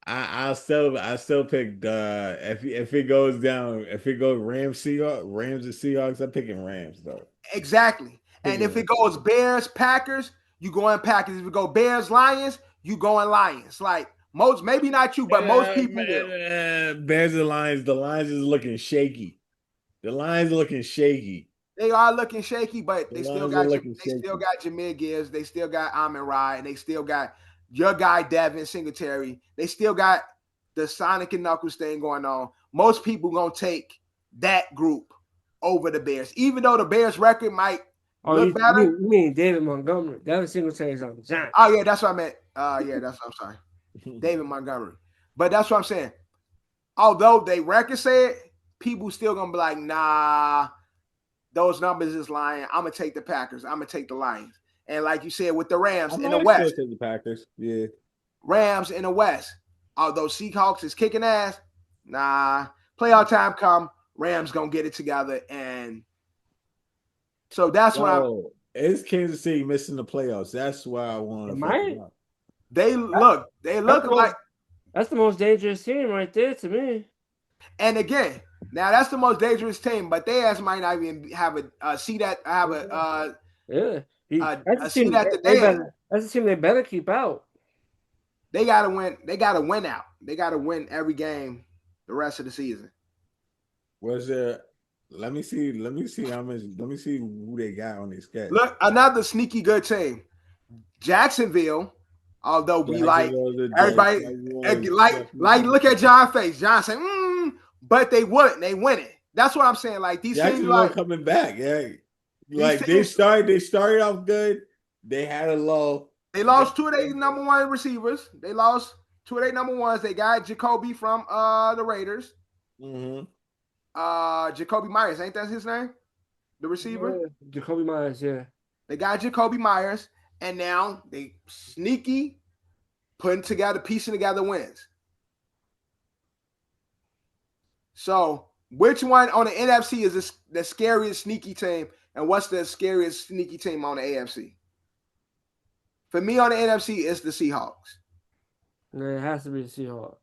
I still pick if it goes down, if it goes Rams and Seahawks, I'm picking Rams though. Exactly. And if it goes Bears, Packers, you going Packers. If it go Bears, Lions, you going Lions. Like most, maybe not you, but most people will. Bears and Lions, the Lions is looking shaky. The Lions looking shaky. They are looking shaky, but they still got Jimi Gibbs. They still got Amon-Ra, and they still got your guy Devin Singletary. They still got the Sonic and Knuckles thing going on. Most people gonna take that group over the Bears, even though the Bears record might look better. You mean David Montgomery? Devin Singletary is on the Giants. Oh yeah, that's what I meant. I'm sorry, David Montgomery. But that's what I'm saying. Although they record said, people still gonna be like, nah, those numbers is lying. I'm gonna take the Packers. I'm gonna take the Lions. And like you said, with the Rams in the West, the Packers, yeah, Rams in the West. Although Seahawks is kicking ass, nah. Playoff time come, Rams gonna get it together, and so that's why it's Kansas City missing the playoffs. That's why I want to. They look like that's the most dangerous team right there to me. And again, now that's the most dangerous team, but they might not even have a seat at that's a seat at the dance. That's the team they better keep out. They gotta win. They gotta win out. They gotta win every game the rest of the season. Was there? Let me see how much. Let me see who they got on this schedule. Look, another sneaky good team, Jacksonville. Although we like everybody, like look at John's face. John saying, but they wouldn't. They win it. That's what I'm saying. Like these teams, like coming back. Yeah, like they started off good. They had a low. They lost two of their number one receivers. They lost two of their number ones. They got Jacoby from the Raiders. Mm-hmm. Jacoby Myers, ain't that his name? The receiver? Yeah, Jacoby Myers, yeah. They got Jacoby Myers, and now they sneaky piecing together wins. So, which one on the NFC is the scariest sneaky team, and what's the scariest sneaky team on the AFC? For me, on the NFC, it's the Seahawks. No, it has to be the Seahawks.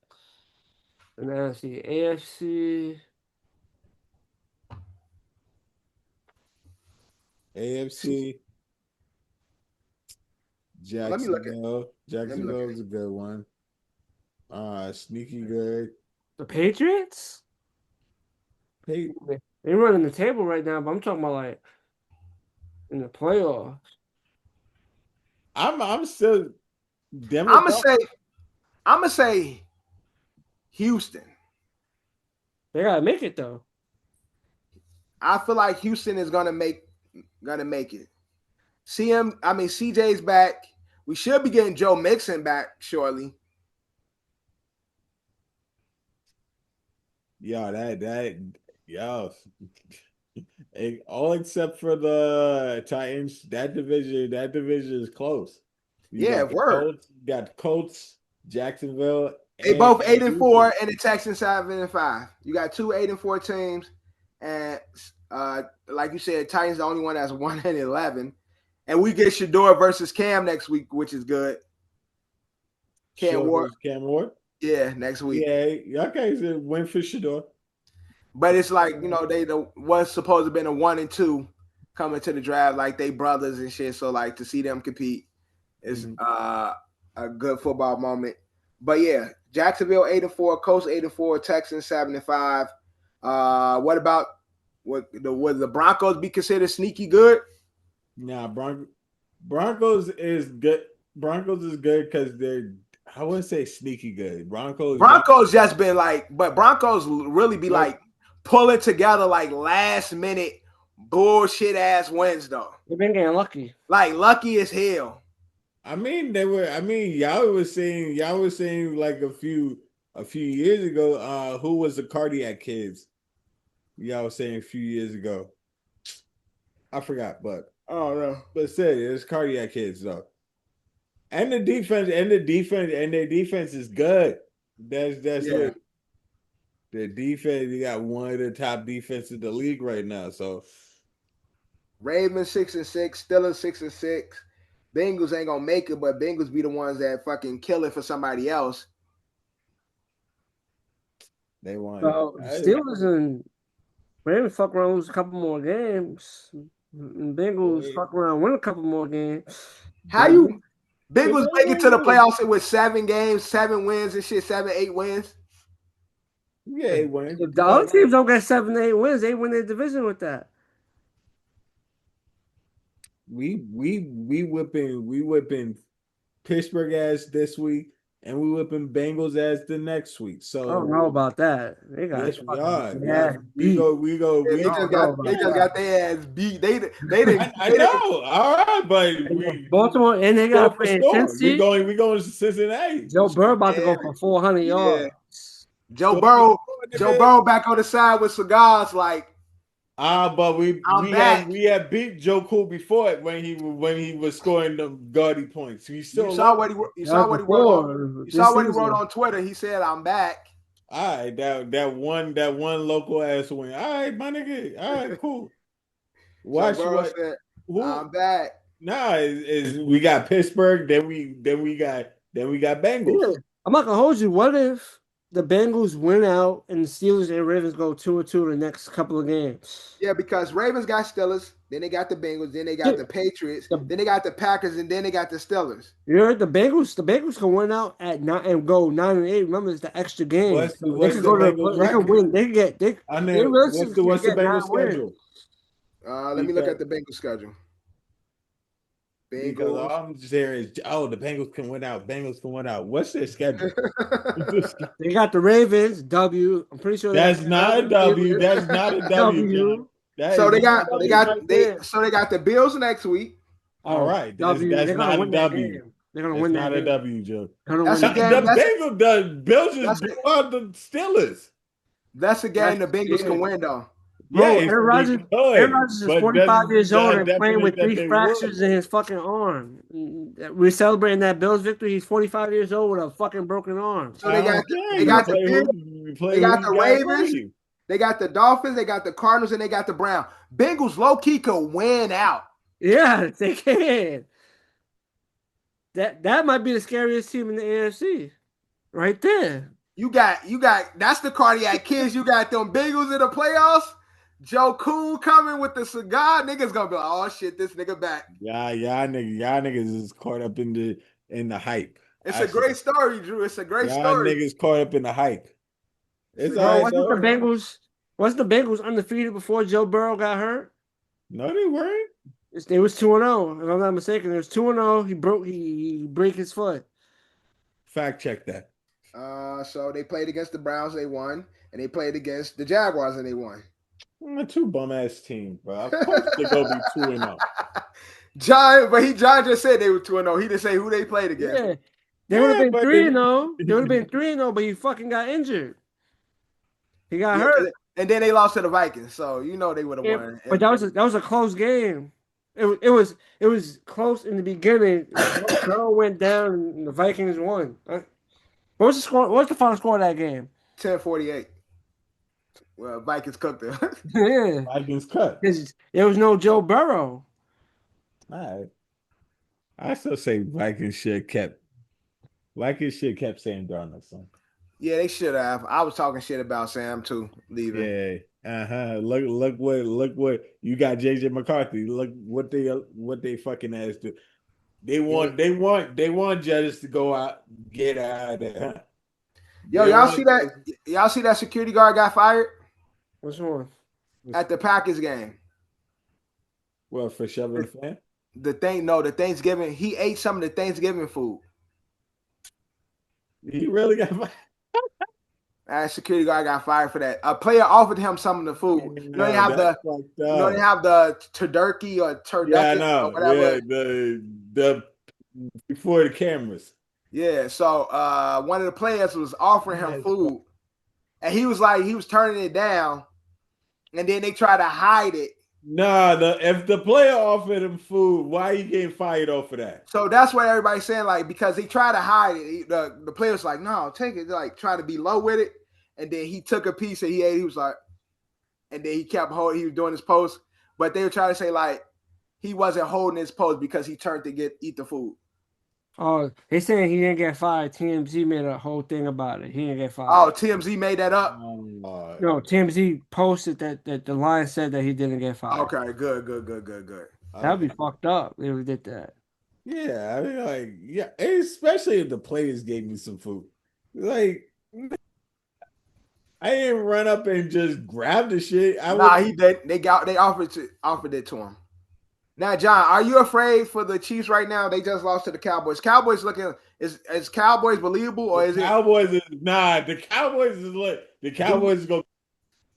And the NFC, AFC. Jacksonville. Jacksonville is a good one. Sneaky good. The Patriots? They're running the table right now, but I'm talking about like in the playoffs. I'm still. I'm gonna say Houston. They gotta make it though. I feel like Houston is gonna make it. CJ's back. We should be getting Joe Mixon back shortly. All except for the Titans, that division is close. You got Colts, Jacksonville. They both 8-4, and the Texans 7-5. You got two 8-4 teams, and like you said, Titans the only one that's 1-11. And we get Shador versus Cam next week, which is good. Cam Ward? Yeah, next week. Yeah, okay, so win for Shador. But it's like, they was supposed to have been a 1-2 coming to the draft, like they brothers and shit. So like to see them compete is a good football moment. But yeah, Jacksonville 8-4, Colts 8-4, Texans 7-5. What about would the Broncos be considered sneaky good? Nah, Broncos is good. Broncos is good because I wouldn't say sneaky good. Broncos just been like, but Broncos really be like pulling together like last minute bullshit ass wins though. They've been getting lucky. Like lucky as hell. I mean, y'all was saying like a few years ago, who was the cardiac kids? Y'all was saying a few years ago. I forgot, but Oh no. But said it's cardiac kids though. And the defense is good. That's what the defense. You got one of the top defenses in the league right now. So Ravens 6-6, Steelers 6-6. Bengals ain't gonna make it, but Bengals be the ones that fucking kill it for somebody else. They won. Steelers and Ravens fuck around, lose a couple more games. And Bengals fuck around, win a couple more games. How you Bengals make it to the playoffs with 7 games, 7 wins and shit, 7, 8 wins? Yeah, 8 wins. If the other teams don't get 7, 8 wins, they win their division with that. We whipping Pittsburgh ass this week, and we whipping Bengals ass the next week. So I don't know about that. They got yes, we are. We just got their ass beat. They I know. All right, but Baltimore and they got to play we going to Cincinnati. Joe Burrow about to go for 400 yards. Joe Burrow back on the side with cigars like. But we had beat Joe Cool before it when he was scoring the gaudy points. You saw what he wrote on Twitter. He said, "I'm back." All right, that one local ass win. All right, my nigga. All right, cool. Watch what I'm back. Nah, is we got Pittsburgh, then we got Bengals. Yeah. I'm not gonna hold you. What if the Bengals win out and the Steelers and Ravens go 2-2 the next couple of games? Yeah, because Ravens got Steelers, then they got the Bengals, then they got the Patriots, then they got the Packers, and then they got the Steelers. You heard the Bengals can win out at 9 and go 9-8. Remember, it's the extra game. They can go to they can win. They can get what's the Bengals schedule? Let me look at the Bengals schedule. Because all I'm just there is the Bengals can win out. Bengals can win out. What's their schedule? They got the Ravens, W. I'm pretty sure that's not a W. That's not a W. So they got the Bills next week. All right. That's not a W. They're gonna win that. Not a W, Joe. The Bills just blew out the Steelers. That's a game the Bengals can win though. Bro, Aaron Rodgers is 45 years old and playing with 3 fractures in his fucking arm. We're celebrating that Bills victory. He's 45 years old with a fucking broken arm. So they got the Ravens, they got the Dolphins, they got the Cardinals, and they got the Browns. Bengals low-key could win out. Yeah, they can. That might be the scariest team in the AFC. Right there. You got that's the cardiac kids. You got them Bengals in the playoffs. Joe Cool coming with the cigar. Niggas gonna be like, oh shit, this nigga back. Y'all niggas is caught up in the hype. It's a great story, Drew. It's a great story. Y'all niggas caught up in the hype. It's all right. Wasn't the Bengals undefeated before Joe Burrow got hurt? No, they weren't. They was 2-0. If I'm not mistaken, it was 2-0. He broke his foot. Fact check that. So they played against the Browns, they won, and they played against the Jaguars and they won. 2 bum ass teams, bro. Of course they're gonna be 2-0. John just said they were 2-0. He didn't say who they played against. Yeah. They would have been 3-0. They would have been 3-0, but he fucking got injured. He got hurt. And then they lost to the Vikings, so you know they would have won. But that was a close game. It was close in the beginning. Burrow went down and the Vikings won. What was the score? What's the final score of that game? 10-48. Well, Vikings cooked them. Yeah. Vikings cut. There was no Joe Burrow. All right. I still say Vikings shit kept Sam Darnold, son. Yeah, they should have. I was talking shit about Sam too, leaving. Yeah. Look what you got, JJ McCarthy. Look what they fucking ass do. They want judges to go out, get out of there. Yo, y'all see that security guard got fired? Which one? At the Packers game. Well, for shoving the fan? The Thanksgiving. He ate some of the Thanksgiving food. He really got fired. That security guard got fired for that. A player offered him some of the food. No, that's fucked up. They have the turducky or Yeah, I turducken or know. whatever. Yeah, the before the cameras. Yeah, so one of the players was offering him food, and he was turning it down, and then they try to hide it. Nah, if the player offered him food, why he getting fired off of that? So that's what everybody's saying, like, because they try to hide it. The player's like, no, take it, like try to be low with it, and then he took a piece and he ate. He was like, and then he kept holding. He was doing his post, but they were trying to say like he wasn't holding his post because he turned to eat the food. Oh, they saying he didn't get fired. TMZ made a whole thing about it. He didn't get fired. Oh, TMZ made that up? No, TMZ posted that the line said that he didn't get fired. Okay, good. That'd be fucked up if we did that. Yeah, I mean, like, yeah, especially if the players gave me some food. Like, I didn't run up and just grab the shit. He did. They offered it to him. Now, John, are you afraid for the Chiefs right now? They just lost to the Cowboys. Cowboys looking is Cowboys believable or is it? Cowboys is nah. The Cowboys is the Cowboys is gonna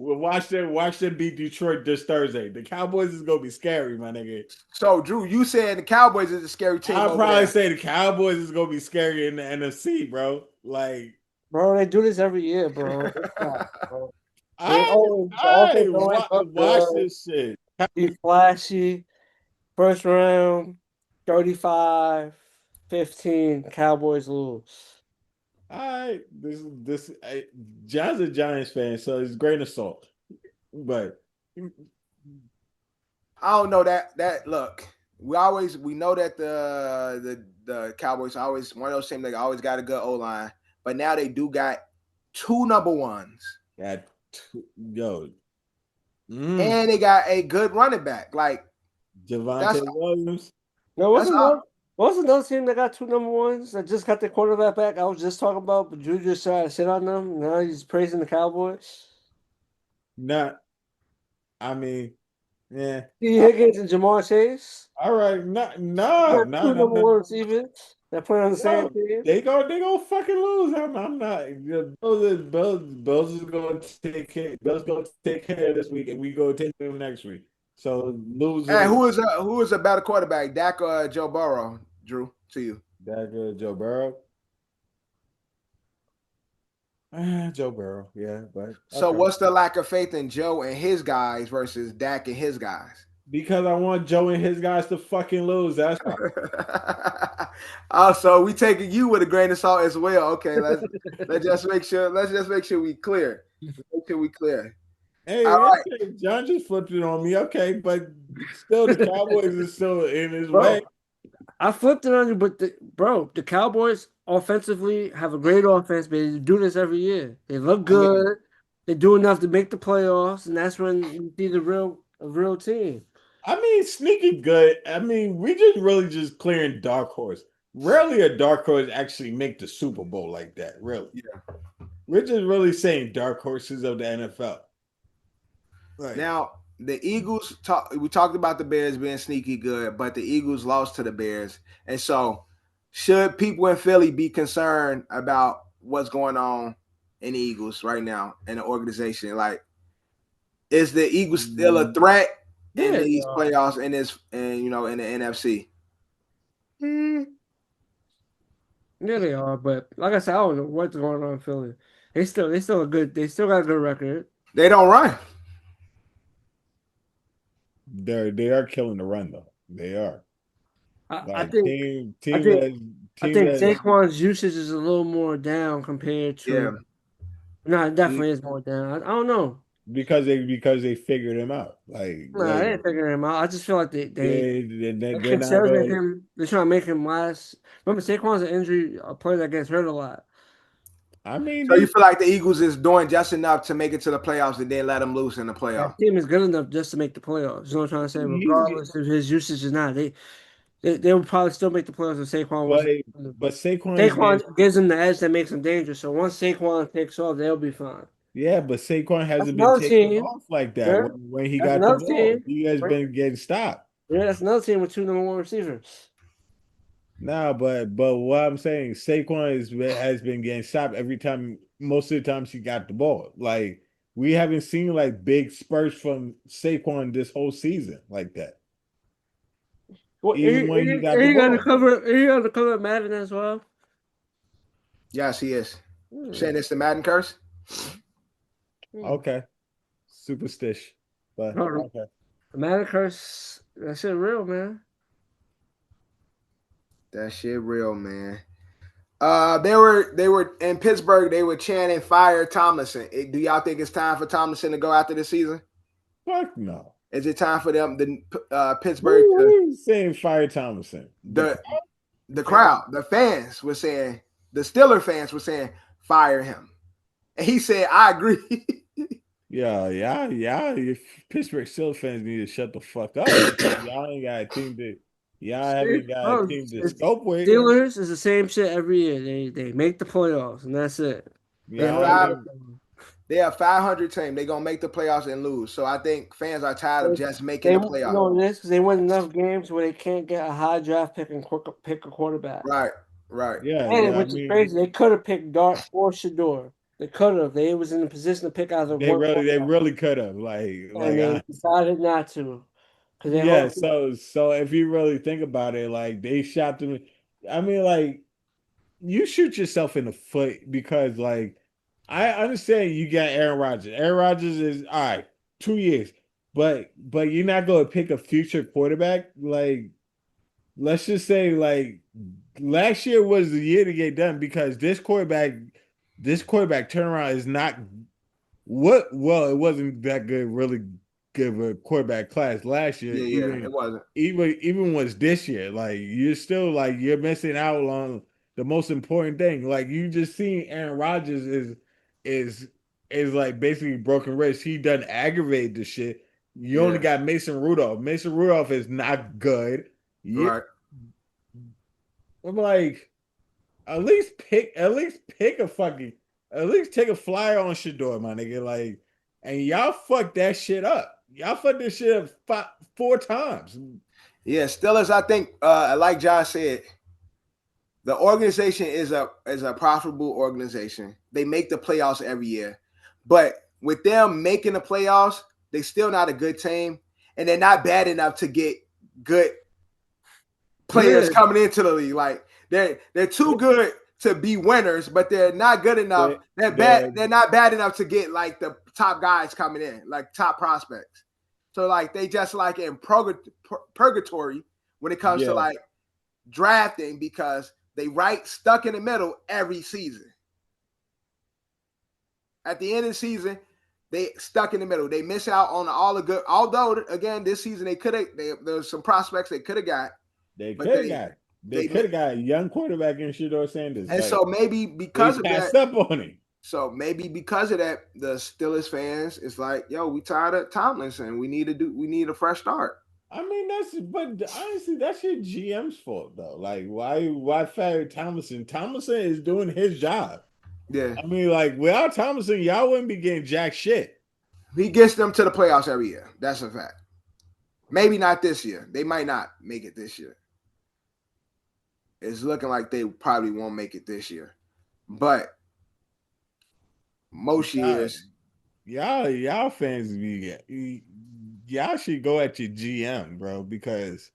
watch them beat Detroit this Thursday. The Cowboys is gonna be scary, my nigga. So, Drew, you said the Cowboys is a scary team. I'll probably say the Cowboys is gonna be scary in the NFC, bro. Like, bro, they do this every year, bro. Bro. Watch this shit. Be flashy. First round, 35-15, Cowboys lose. All right, John's a Giants fan, so it's grain of salt. But I don't know that look. We know that the Cowboys are always one of those teams that always got a good O line, but now they do got two number ones. And they got a good running back like Javonte Williams. No, wasn't another team that got two number ones that just got their quarterback back? I was just talking about, but Drew just tried to sit on them. Now he's praising the Cowboys. Not, I mean, yeah. T. Higgins and Jamar Chase. All right, no. Two number one receivers that play on the same team. They go fucking lose. I'm not. Bills is going to take care. Bills going to take care this week, and we go take them next week. So lose. Hey, who is a better quarterback, Dak or Joe Burrow? Drew, to you. Dak or Joe Burrow? Joe Burrow, yeah, but okay. So what's the lack of faith in Joe and his guys versus Dak and his guys? Because I want Joe and his guys to fucking lose. That's why. Also, we taking you with a grain of salt as well. Okay, let's just make sure we clear. Make sure we clear. Hey, right. John just flipped it on me. Okay, but still, the Cowboys is still in his way. I flipped it on you, but the Cowboys offensively have a great offense, but they do this every year. They look good. They do enough to make the playoffs, and that's when you see a real team. I mean, sneaky good. I mean, we just clearing dark horse. Rarely a dark horse actually make the Super Bowl like that. Really, yeah. We're just really saying dark horses of the NFL. Right. Now, the Eagles we talked about the Bears being sneaky good, but the Eagles lost to the Bears. And so should people in Philly be concerned about what's going on in the Eagles right now in the organization? Like, is the Eagles still a threat in these playoffs in the NFC? Yeah, they are, but like I said, I don't know what's going on in Philly. They still got a good record. They don't run. They are killing the run though. They are. I think Saquon's usage is a little more down compared to. Yeah. No, it definitely is more down. I don't know. Because they figured him out. Like, I didn't figure him out. I just feel like they're trying to make him last. Remember, Saquon's an injury player that gets hurt a lot. I mean, so you feel like the Eagles is doing just enough to make it to the playoffs and then let them loose in the playoffs? The team is good enough just to make the playoffs. You know what I'm trying to say? Regardless if his usage is not, they will probably still make the playoffs if Saquon but Saquon gives them the edge that makes them dangerous. So once Saquon takes off, they'll be fine. Yeah, but Saquon hasn't been taken off like that. Yeah. When he got the ball, he has been getting stopped. Yeah, that's another team with two number one receivers. Nah, but what I'm saying, Saquon has been getting stopped every time. Most of the time, she got the ball. Like we haven't seen like big spurts from Saquon this whole season like that. Well, Even when he got the ball. Are you gonna cover Madden as well? Yes, he is. Hmm. Saying it's the Madden curse. Okay, superstition, but No, okay. the Madden curse, that shit real, man. That shit real, man. They were in Pittsburgh. They were chanting "Fire Tomlinson." Do y'all think it's time for Tomlinson to go after the season? Fuck no. Is it time for them, the Pittsburgh, Who is saying Fire Thomason? The the crowd? the crowd, the fans were saying, the Steeler fans were saying, fire him, and he said, "I agree." Yeah. If Pittsburgh Steelers fans need to shut the fuck up because y'all haven't got a team to scope with. Steelers is the same shit every year. They make the playoffs and that's it. They They're Y'all hold five. haven't. They are 500 team. They're gonna make the playoffs and lose. So I think fans are tired of just making they the you playoffs. know this because they win enough games where they can't get a high draft pick and pick a quarterback. Right, right. And I which is mean, crazy, they could have picked Dart or Shador. They could have. They was in a position to pick either one they quarterback, really could have and they decided not to because they yeah. hope. So if you really think about it, like they shot them. I mean, like you shoot yourself in the foot because like I understand you got Aaron Rodgers. Aaron Rodgers is all right, 2 years, but you're not going to pick a future quarterback. Like let's just say like last year was the year to get done because this quarterback turnaround is not what well it wasn't that good really good of a quarterback class last year Yeah. It wasn't. even was this year like you're still like you're missing out on the most important thing like you just seen Aaron Rodgers is is like basically broken wrist he done aggravated the shit you only Yeah. got Mason Rudolph is not good yeah Right. I'm like at least pick a fucking at least take a flyer on Shador, my nigga. Like, and y'all fucked that shit up. Y'all fucked this shit up 4 times. Yeah. Steelers, I think, like Josh said, the organization is a profitable organization. They make the playoffs every year, but with them making the playoffs, they still not a good team, and they're not bad enough to get good players Yeah, coming into the league. Like they're too good to be winners, but they're not good enough. They're bad. The They're not bad enough to get like the top guys coming in, like top prospects. So like they just like in purgatory when it comes to yeah, like drafting because they right stuck in the middle every season. At the end of the season, they stuck in the middle. They miss out on all the good. Although again, this season they could have. There's some prospects they could have got, they but could have got they they could have got a young quarterback in Shador Sanders. and Like so maybe they because of that, passed up on him. so maybe because of that, the Steelers fans is like, yo, we tired of Tomlinson. We need a fresh start. I mean but honestly that's your GM's fault though. Like why fire Tomlinson? Tomlinson is doing his job. Yeah, I mean, like without Tomlinson, y'all wouldn't be getting jack shit. he gets them to the playoffs every year. That's a fact. Maybe not this year. They might not make it this year. It's looking like they probably won't make it this year, but most Y'all, years, y'all fans be y'all should go at your GM, bro, because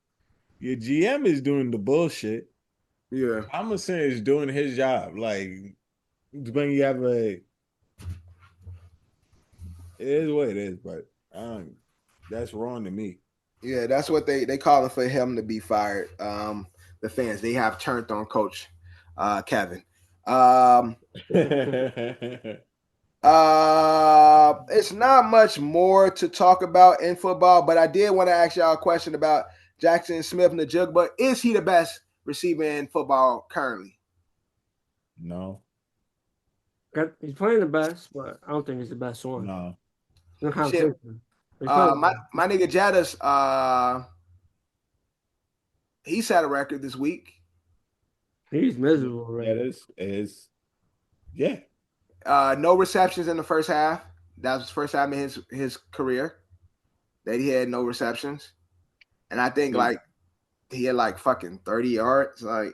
your GM is doing the bullshit. yeah, Thomason is doing his job. Like when you have a, it is what it is, but that's wrong to me. yeah, that's what they calling for him to be fired. The fans they have turned on Coach Kevin. It's not much more to talk about in football, but I did want to ask y'all a question about Jackson Smith and the Jug. But is he the best receiver in football currently? No, he's playing the best, but I don't think he's the best one. no. No Shit. conversation. My nigga Jadis, he set a record this week. He's miserable right That is yeah. No receptions in the first half. That was the first time in his career that he had no receptions. And I think like he had like fucking 30 yards. Like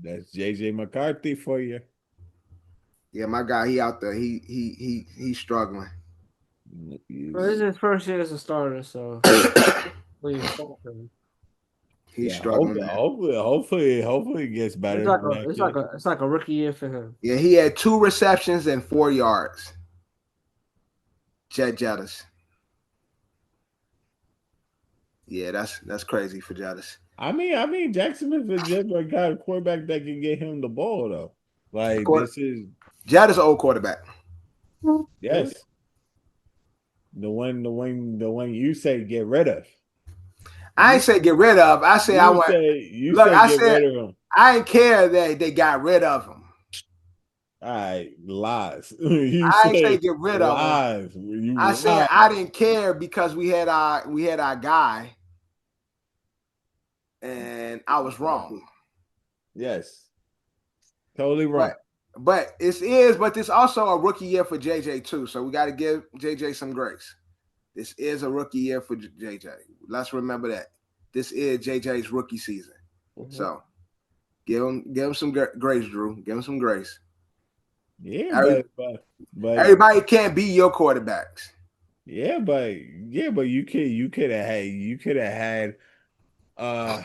that's JJ McCarthy for you. Yeah, my guy, he out there. He's struggling. Well, this is his first year as a starter, so please stop him. He's struggling. Hopefully it gets better. It's like a rookie year for him. Yeah, he had 2 receptions and 4 yards. Jettis. Yeah, that's crazy for Jettis. I mean, Jacksonville just got a quarterback that can get him the ball though. Like this is Jettis old quarterback. Yes. The one you say get rid of. I ain't say get rid of. I say I want. Look, I said rid of him. I ain't care that they got rid of him. All right, lies. I ain't say get rid of him. I said I didn't care because we had our guy, and I was wrong. Yes, totally wrong. But this also a rookie year for JJ too. So we got to give JJ some grace. This is a rookie year for JJ. Let's remember that. This is JJ's rookie season. Mm-hmm. So give him some grace, Drew. Give him some grace. Yeah, but everybody can't be your quarterbacks. Yeah, but you could have had a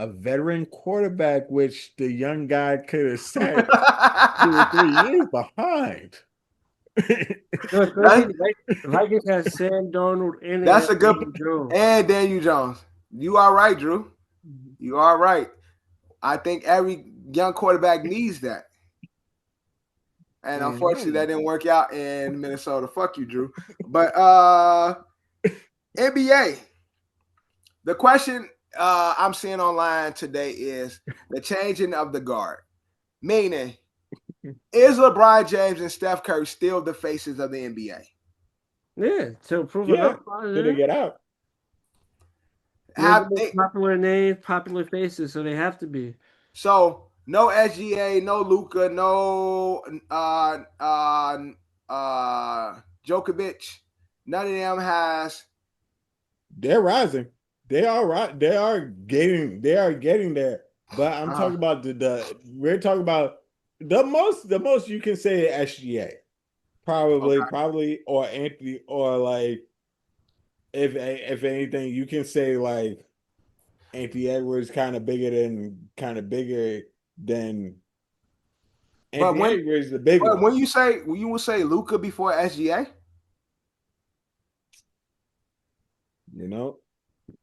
veteran quarterback, which the young guy could have sat 2 or 3 years behind. Vikings has Sam Darnold and that's a good and Daniel Jones. You are right, Drew. You are right. I think every young quarterback needs that. And unfortunately, that didn't work out in Minnesota. Fuck you, Drew. But NBA. The question I'm seeing online today is the changing of the guard. Meaning, is LeBron James and Steph Curry still the faces of the NBA? Yeah, to prove it up. Did they get out? Have popular names, popular faces, so they have to be. So no SGA, no Luka, no Djokovic. None of them has. They're rising. They are right. They are getting there. But I'm talking about we're talking about the most you can say SGA. Probably, or Anthony, or like if anything, you can say like Anthony Edwards kind of bigger than Anthony Edwards the bigger. But when you would say Luka before SGA? You know,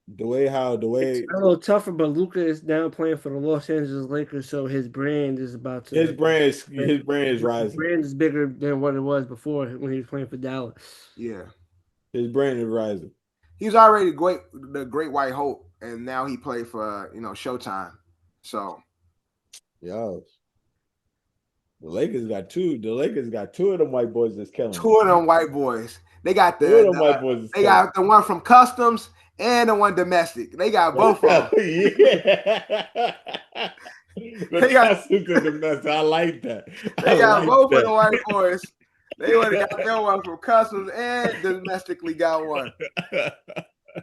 the way it's a little tougher, but Luka is now playing for the Los Angeles Lakers, so his brand is about to. His brand is rising. His brand is bigger than what it was before when he was playing for Dallas. Yeah, his brand is rising. He's already the Great White Hope, and now he played for Showtime. So, yo, the Lakers got two. The Lakers got 2 of them white boys that's killing. 2 of them white boys. They got they got the one from Customs and the one domestic. They got both of them. Yeah. They got domestic. I like that. They got both of the white boys. They would have got that one from Customs and domestically got one.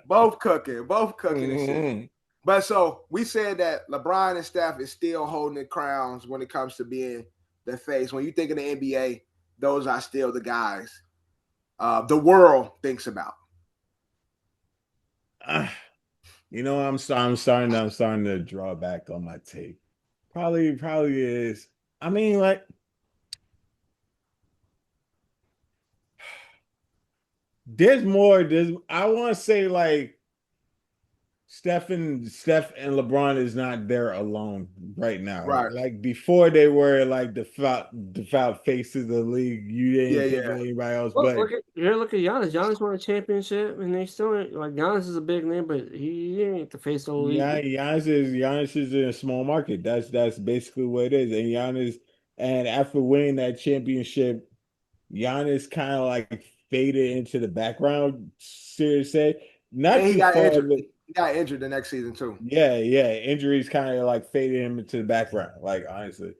Both cooking and shit. But so we said that LeBron and Steph is still holding the crowns when it comes to being the face. When you think of the NBA, those are still the guys the world thinks about. I'm starting to draw back on my take. Probably is. I mean, like, there's more. I want to say like Steph and LeBron is not there alone right now. Right. Like before they were like the devout faces of the league. You didn't think of anybody else. Look at Giannis. Giannis won a championship, and they still ain't, like, Giannis is a big name, but he ain't the face of the league. Yeah, Giannis is in a small market. That's basically what it is. And after winning that championship, Giannis kind of like faded into the background. Seriously, not he too got far. Injured. He got injured the next season too. Yeah. Injuries kind of like faded him into the background. Like, honestly,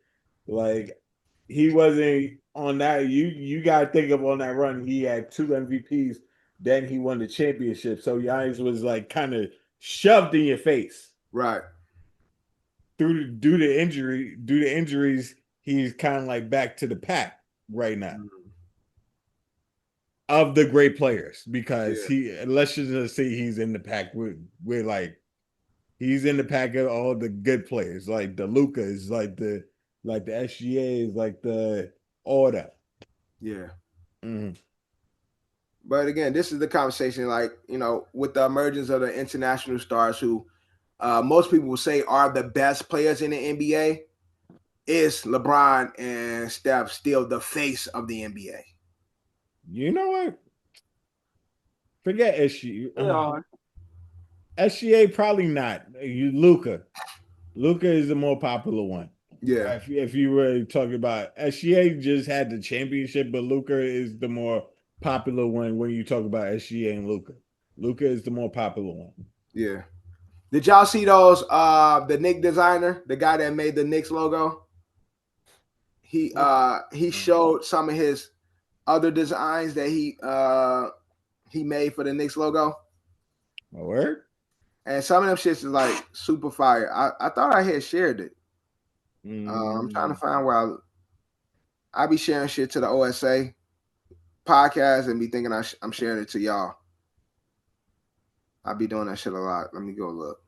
like he wasn't on that. You got to think of on that run. He had 2 MVPs. Then he won the championship. So Giannis was like kind of shoved in your face. Right. Due to injuries, he's kind of like back to the pack right now of the great players because let's just say he's in the pack with like he's in the pack of all the good players like the Lucas, like the SGAs, like the all that. Yeah. Mm-hmm. But again, this is the conversation, like, with the emergence of the international stars who most people will say are the best players in the NBA. Is LeBron and Steph still the face of the NBA? You know what? Forget SGA. They are. SGA probably not. Luka is the more popular one. Yeah. If you were talking about SGA, just had the championship, but Luka is the more popular one when you talk about SGA and Luka. Luka is the more popular one. Yeah. Did y'all see those? The Knicks designer, the guy that made the Knicks logo. He showed some of his other designs that he made for the Knicks logo. A word? And some of them shits is like super fire. I thought I had shared it. I'm trying to find where I be sharing shit to the OSA podcast and be thinking I'm sharing it to y'all. I be doing that shit a lot. Let me go look.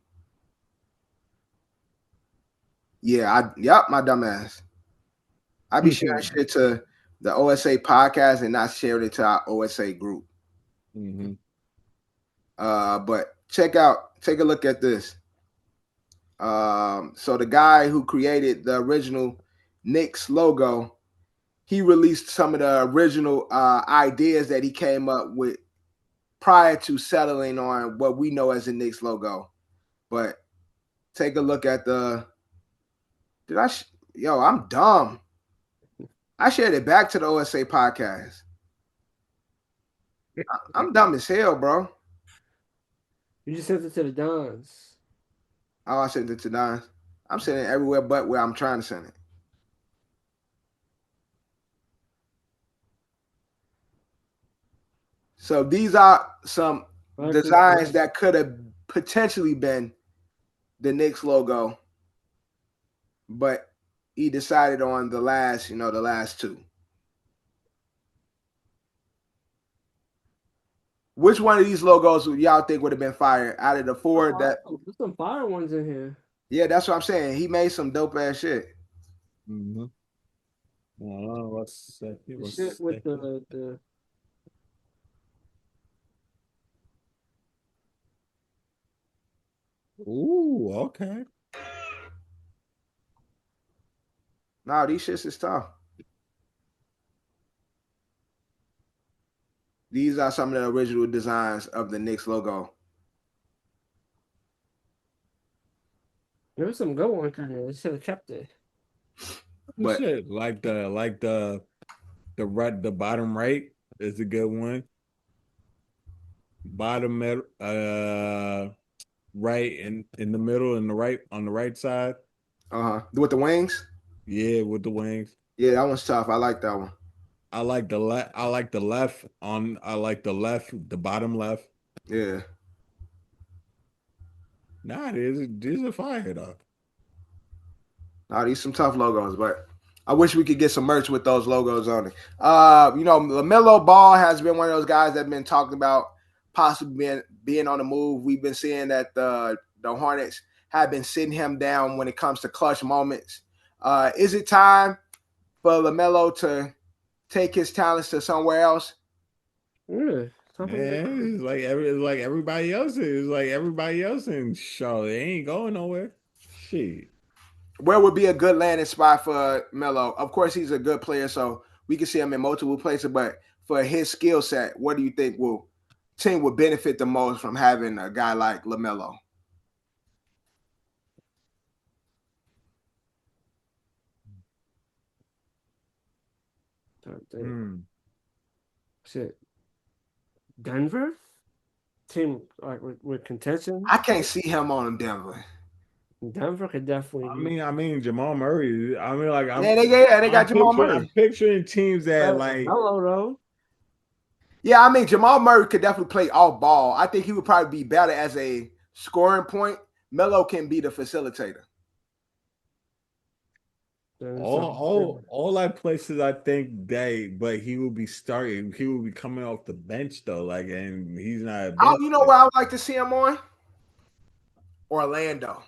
Yeah, my dumb ass. I be sharing shit to the OSA podcast and not sharing it to our OSA group. Mm-hmm. But take a look at this. So the guy who created the original Knicks logo, he released some of the original ideas that he came up with prior to settling on what we know as the Knicks logo. But take a look at I'm dumb. I shared it back to the OSA podcast. I'm dumb as hell, bro. You just sent it to the Dons. Oh, I sent it to Don. I'm sending it everywhere but where I'm trying to send it. So these are some designs that could have potentially been the Knicks logo, but he decided on the last two. Which one of these logos would y'all think would have been fire out of the four? There's some fire ones in here. Yeah, that's what I'm saying. He made some dope ass shit. Mm-hmm. What's that? Shit with the Ooh, okay. No, these shits is tough. These are some of the original designs of the Knicks logo. There was some good ones in there. They should have kept it. But shit, like the bottom right is a good one. Bottom middle, right in the middle and the right on the right side. With the wings. Yeah, with the wings. Yeah, that one's tough. I like that one. I like the left. I like the left on. I like the left, the bottom left. Yeah. Nah, these are fire though. Nah, these some tough logos, but I wish we could get some merch with those logos on it. LaMelo Ball has been one of those guys that have been talking about possibly being on the move. We've been seeing that the Hornets have been sitting him down when it comes to clutch moments. Is it time for LaMelo to take his talents to somewhere else? Yeah, it's like everybody else is like everybody else in Charlotte. They ain't going nowhere. Shit. Where would be a good landing spot for Melo? Of course, he's a good player, so we can see him in multiple places. But for his skill set, what do you think team would benefit the most from having a guy like LaMelo? Shit. Denver? Team like with contention? I can't see him on Denver. Denver could definitely. I mean, Jamal Murray. I mean, like, they got Jamal Murray. I'm picturing teams that like. Hello, though. Yeah, I mean, Jamal Murray could definitely play off ball. I think he would probably be better as a scoring point, Melo can be the facilitator. All that places I think but he will be starting. He will be coming off the bench though, like, and he's not a bench. Oh, you know where I would like to see him on? Orlando.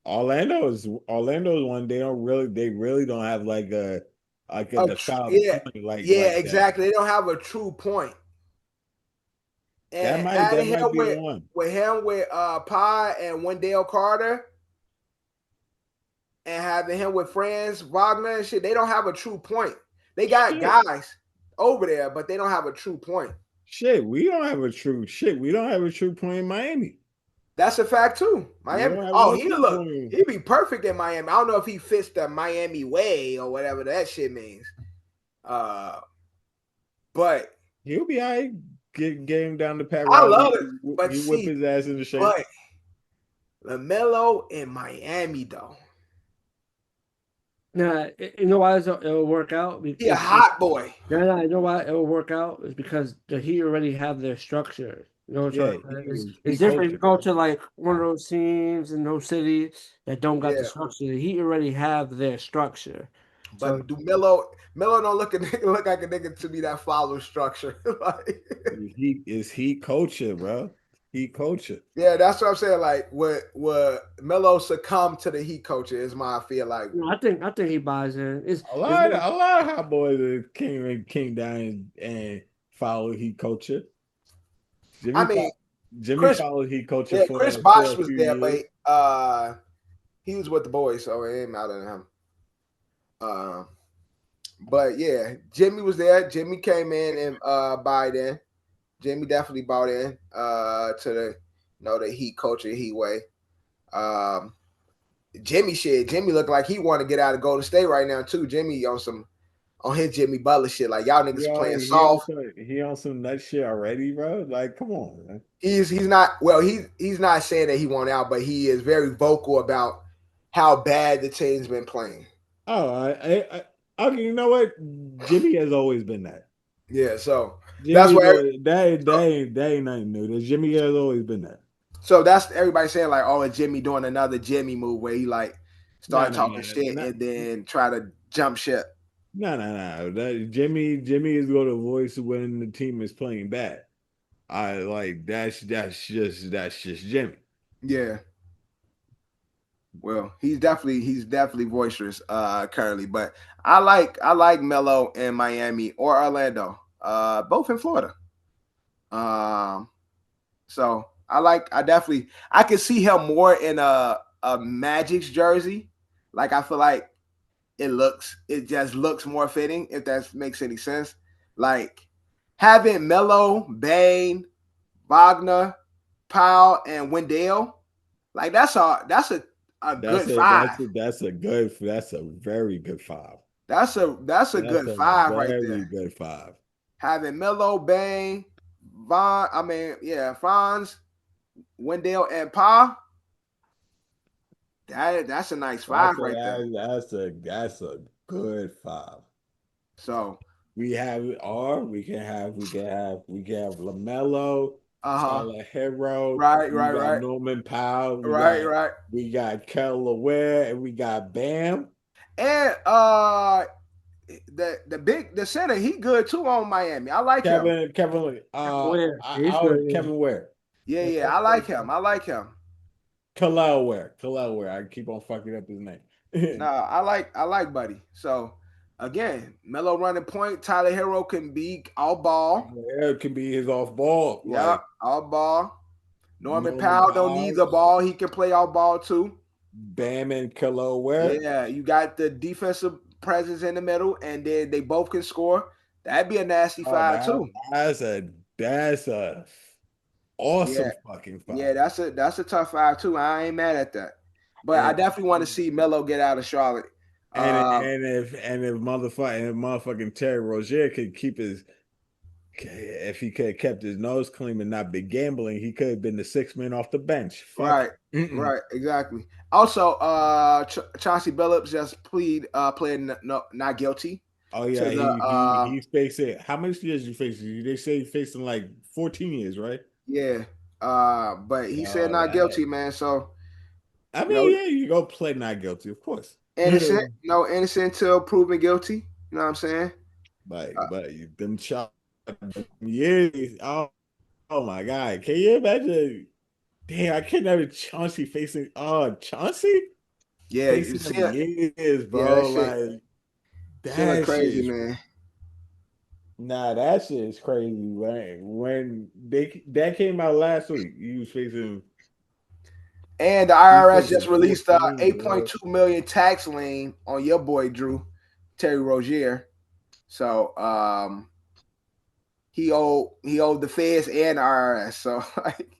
Orlando is one. They really don't have like a defiled point like exactly. They don't have a true point. And that might be the one. With him with Pa and Wendell Carter, and having him with Franz Wagner and shit, they don't have a true point. They got guys over there, but they don't have a true point. We don't have a true point in Miami. That's a fact too. Miami. He'd be perfect in Miami. I don't know if he fits the Miami way or whatever that shit means. But he'll be all right. Get him down the path. I love it. But he whip his ass in the shape. But LaMelo in Miami though. Nah, you know why it'll work out? He's a hot boy. Nah, you know why it'll work out? Is because the Heat already have their structure. You know what I'm saying? It's different if you go to like one of those teams in those cities that don't got the structure. The Heat already have their structure. But do Melo don't look like a nigga to be that follow structure. Heat culture, bro. Heat culture. Yeah, that's what I'm saying. Like, would Melo succumb to the Heat culture? Is my feel like. No, I think he buys in. A lot of hot boys came down and followed Heat culture. Jimmy followed Heat culture. Yeah, Chris Bosh was there, but he was with the boys, so it ain't matter to him. But yeah, Jimmy was there. Jimmy came in and bought in. Jimmy definitely bought in to the Heat culture, Heat way. Jimmy looked like he want to get out of Golden State right now too. Jimmy on his Jimmy Butler shit, like y'all niggas playing soft. He on some nut shit already, bro. Like, come on, man. He's not saying that he want out, but he is very vocal about how bad the team's been playing. Oh, you know what? Jimmy has always been that. Yeah, so Jimmy, that's why that ain't nothing new. Jimmy has always been that. So that's everybody saying like, oh, is Jimmy doing another Jimmy move where he like started talking shit and then try to jump ship? No. Jimmy is going to voice when the team is playing bad. I like that's just Jimmy. Yeah. Well, he's definitely boisterous currently, but I like Melo in Miami or Orlando, both in Florida. So I can see him more in a Magic's jersey. Like I feel like it just looks more fitting, if that makes any sense. Like having Melo, Bane, Wagner, Powell, and Wendell, like that's a good five. That's a very good five. That's a good five right there. Very good five. Having Melo, Bane, Franz, Wendell, and Pa. That's a nice five right there. That's a good five. So we have we can have LaMelo, Tyler Herro, right. Norman Powell, right. We got Kelly and we got Bam. And the center, he good too on Miami. I like him. Kevin Ware. Yeah, I like him. Khalil Ware. I keep on fucking up his name. I like Buddy. So again, Melo running point. Tyler Herro can be all ball. Yeah, it can be his off ball. Yeah, all ball. Norman Powell don't need the ball. He can play all ball too. Bam and Khalil Ware. Yeah, you got the defensive presence in the middle, and then they both can score. That'd be a nasty five too. That's a awesome fucking five. Yeah, that's a tough five too. I ain't mad at that. But I definitely want to see Melo get out of Charlotte. And if motherfucking Terry Rozier could keep if he could have kept his nose clean and not been gambling, he could have been the sixth man off the bench. Right, exactly. Also, Chauncey Billups just pleaded not guilty. Oh yeah, he's facing. How many years you facing? They say he's facing like 14 years, right? Yeah. But he said not guilty, man. So I mean, yeah, you go play not guilty, of course. Innocent, innocent until proven guilty. You know what I'm saying? But them years, oh my god, can you imagine? Damn, I can't never Chauncey facing Chauncey Yeah, you facing see them it. years, Yeah, that bro. shit Like look that shit crazy, is man. nah, that shit is crazy. When that came out last week, he was facing And the he was IRS just facing released 14, bro. 8.2 million tax lien on your boy Drew Terry Rozier. So he owed the feds and the IRS. So like,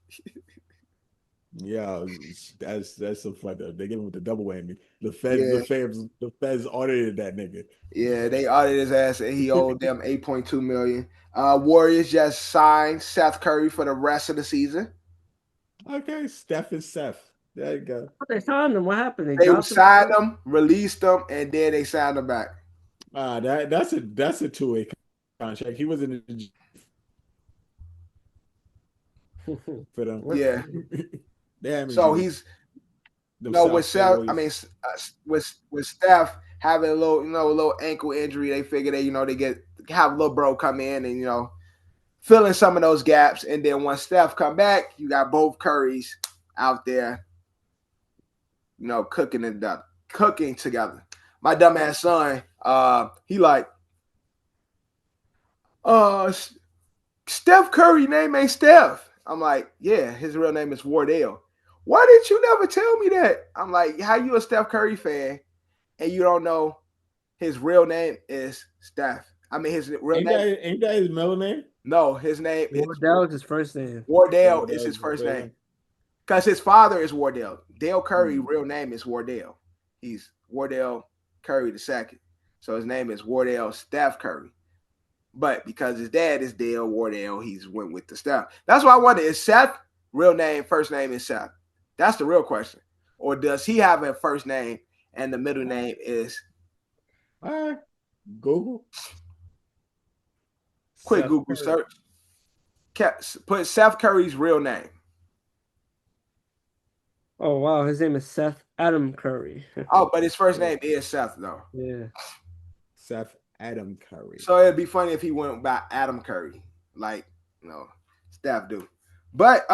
Yeah, that's so funny. They give him the double whammy. yeah, The feds audited that nigga. yeah, they audited his ass and he owed them 8.2 million. Warriors just signed Seth Curry for the rest of the season. Okay, Steph is Seth. There you go. But they signed him. What happened? They They dropped him. signed him, released him, and then they signed him back. That's a two-way contract. He was in the for them. Yeah. Damn So injuries. he's Them with South Seth, I boys. mean, with Steph having a little, a little ankle injury, they figure they have little bro come in and fill in some of those gaps, and then once Steph come back, you got both Currys out there, cooking together. My dumbass son, he like, Steph Curry name ain't Steph. I'm like, yeah, his real name is Wardell. Why didn't you never tell me that? I'm like, how you a Steph Curry fan and you don't know his real name is Steph? I mean, his real name. Ain't that his middle name? No, his name is Wardell is his first name. Wardell is That his was his first first name name. because his father is Wardell. Dale Curry real name is Wardell. He's Wardell Curry II. So his name is Wardell Steph Curry. But because his dad is Dale Wardell, he's went with the Steph. That's why I wonder, is Seth real name, first name is Seth? That's the real question. Or does he have a first name and the middle name is All right. Google. quick Seth Google Curry. search. Put Seth Curry's real name. Oh wow, his name is Seth Adam Curry. Oh, but his first name is Seth though. Yeah. Seth Adam Curry. So it'd be funny if he went by Adam Curry, like Steph do. But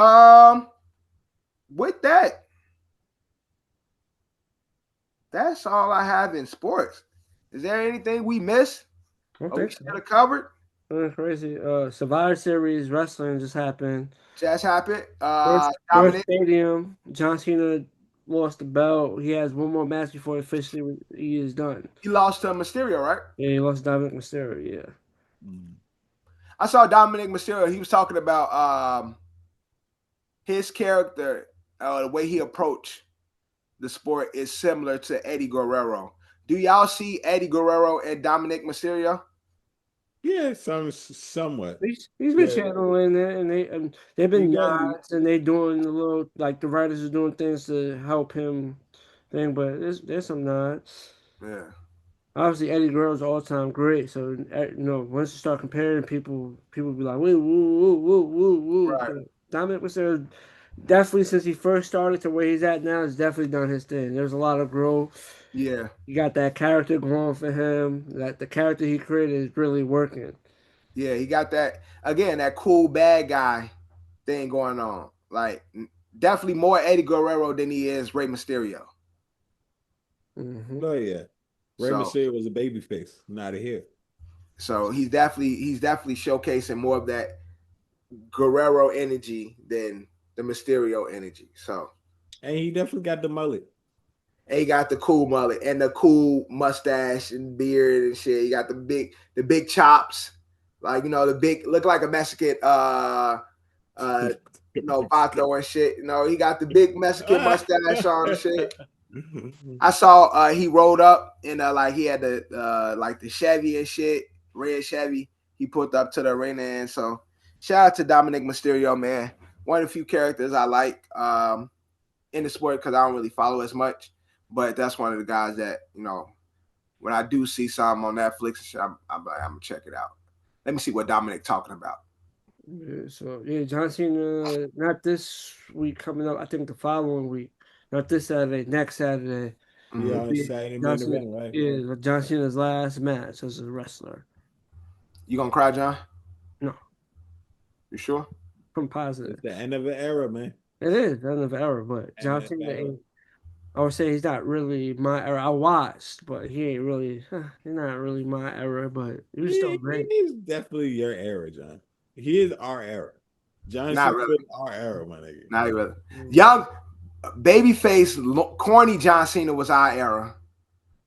with that, that's all I have in sports. Is there anything we missed? I don't Or we think should so. have covered? That's crazy. Survivor Series wrestling just happened. Just happened. First Dominic, stadium. John Cena lost the belt. He has one more match before he is done. he lost to Mysterio, right? Yeah, he lost Dominic Mysterio. Yeah. I saw Dominic Mysterio. He was talking about his character, the way he approached the sport is similar to Eddie Guerrero. Do y'all see Eddie Guerrero and Dominic Mysterio? Yeah, somewhat. He's been channeling it, and they've He been does. nods, and they doing a little like the writers are doing things to help him thing, but there's some nods. Yeah. Obviously, Eddie Guerrero's all time great. So once you start comparing people be like, woo, woo, woo, woo, woo, woo. Right. But Dominic Mysterio definitely since he first started to where he's at now has definitely done his thing. There's a lot of growth. Yeah. You got that character going for him. That the character he created is really working. Yeah. He got that cool bad guy thing going on. Like, definitely more Eddie Guerrero than he is Rey Mysterio. Mm-hmm. Oh yeah. Rey So, Mysterio was a baby face, not a heel. so he's definitely showcasing more of that Guerrero energy than the Mysterio energy. So, And he definitely got the mullet. and he got the cool mullet and the cool mustache and beard and shit. He got the big chops, like the big look like a Mexican vato and shit. He got the big Mexican mustache on and shit. I saw he rolled up and like he had the like the Chevy and shit, red Chevy. He pulled up to the arena, and so shout out to Dominic Mysterio, man. One of the few characters I like in the sport because I don't really follow as much, but that's one of the guys that when I do see something on Netflix, I'm gonna check it out. Let me see what Dominic talking about. Yeah, so yeah, John Cena not this week coming up. I think the following week, not this Saturday, next Saturday. Yeah, Will Mm-hmm. on be Saturday John main Cena event, right? is John Cena's last match as a wrestler. You gonna cry, John? No, You sure? I'm positive. It's the end of an era, man. It is the end of an era, but End John of an Cena era. ain't. I would say he's not really my era. I watched, but he ain't really. He's not really my era, but he was still He great. is definitely your era, John. He is our era. John Not Cena really. is our era, my nigga. Not really. Mm. Young, babyface, corny John Cena was our era,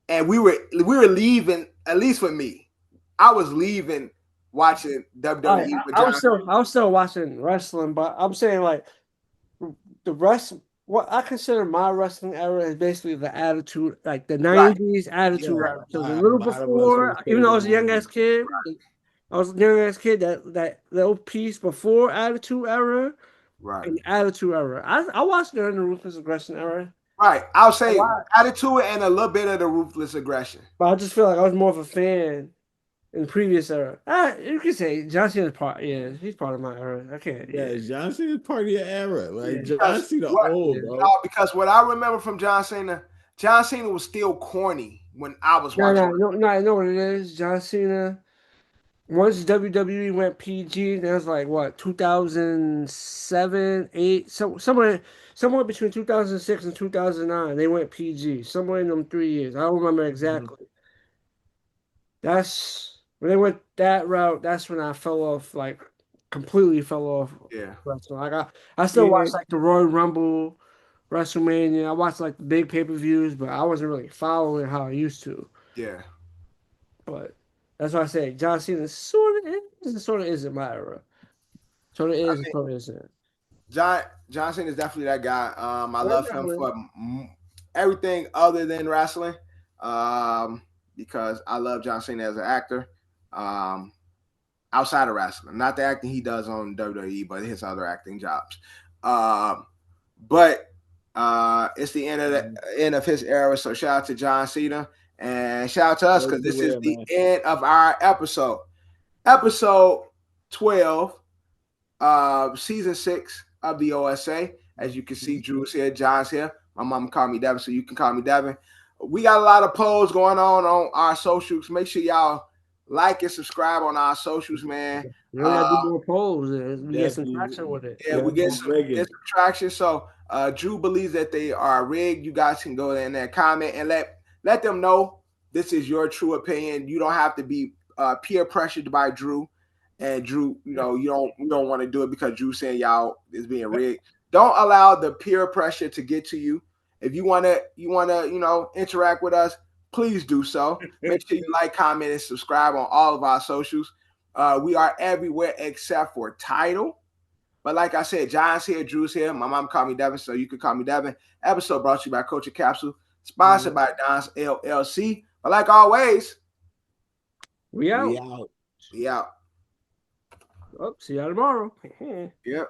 and we were leaving. At least for me, I was leaving watching WWE with John. I was still watching wrestling, but I'm saying like the rest. What I consider my wrestling era is basically the attitude, like the Right. '90s Yeah, attitude era. So the a little lot of us before, will even say though I the was a young 90s. ass kid, that little piece before attitude era Right. and attitude era. I watched during the ruthless aggression era. Right. I'll I say watched, attitude and a little bit of the ruthless aggression. but I just feel like I was more of a fan in the previous era. You could say John Cena's part. Yeah, he's part of my era. I can't. Yeah, Yeah, John Cena is part of your era. yeah, Like John Because Cena what? old, yeah. bro. No, because what I remember from John Cena was still corny when I was No, watching. no, no, no. I know what it is. John Cena. Once WWE went PG, that was like what 2007, eight, somewhere between 2006 and 2009. They went PG. Somewhere in them 3 years. I don't remember Mhm. exactly. That's when they went that route. That's when I fell off, like completely fell off Yeah. wrestling. I still Yeah, watch like the Royal Rumble, WrestleMania. I watched like the big pay-per-views, but I wasn't really following how I used to. Yeah. But that's why I say John Cena sort of is and sort of isn't my era. Sort of I is and mean, sort of isn't. John Cena is definitely that guy. I That's love him definitely. for everything other than wrestling. Um, because I love John Cena as an actor. Um, outside of wrestling, not the acting he does on WWE, but his other acting jobs. Um, but it's the end of his era. So shout out to John Cena and shout out to us no because this is career, the man. end of our episode 12, season 6 of the OSA. As you can see, Drew's here, John's here. My mom called me Devin, so you can call me Devin. We got a lot of polls going on our socials. Make sure y'all like and subscribe on our socials, man. You know, we gotta do more polls. We get some traction Definitely, with it. Yeah, we get definitely some rigging. traction. So Drew believes that they are rigged. You guys can go in there, comment, and let them know this is your true opinion. You don't have to be peer pressured by Drew. And Drew, you don't want to do it because Drew saying y'all is being rigged. Don't allow the peer pressure to get to you. If you wanna interact with us, please do so. Make sure you like, comment, and subscribe on all of our socials. We are everywhere except for Tidal. But like I said, John's here, Drew's here. My mom called me Devin, so you can call me Devin. Episode brought to you by Coach Capsule, sponsored by Don's LLC. But like always, We We out. out. we out. Oh, see y'all tomorrow. Yep.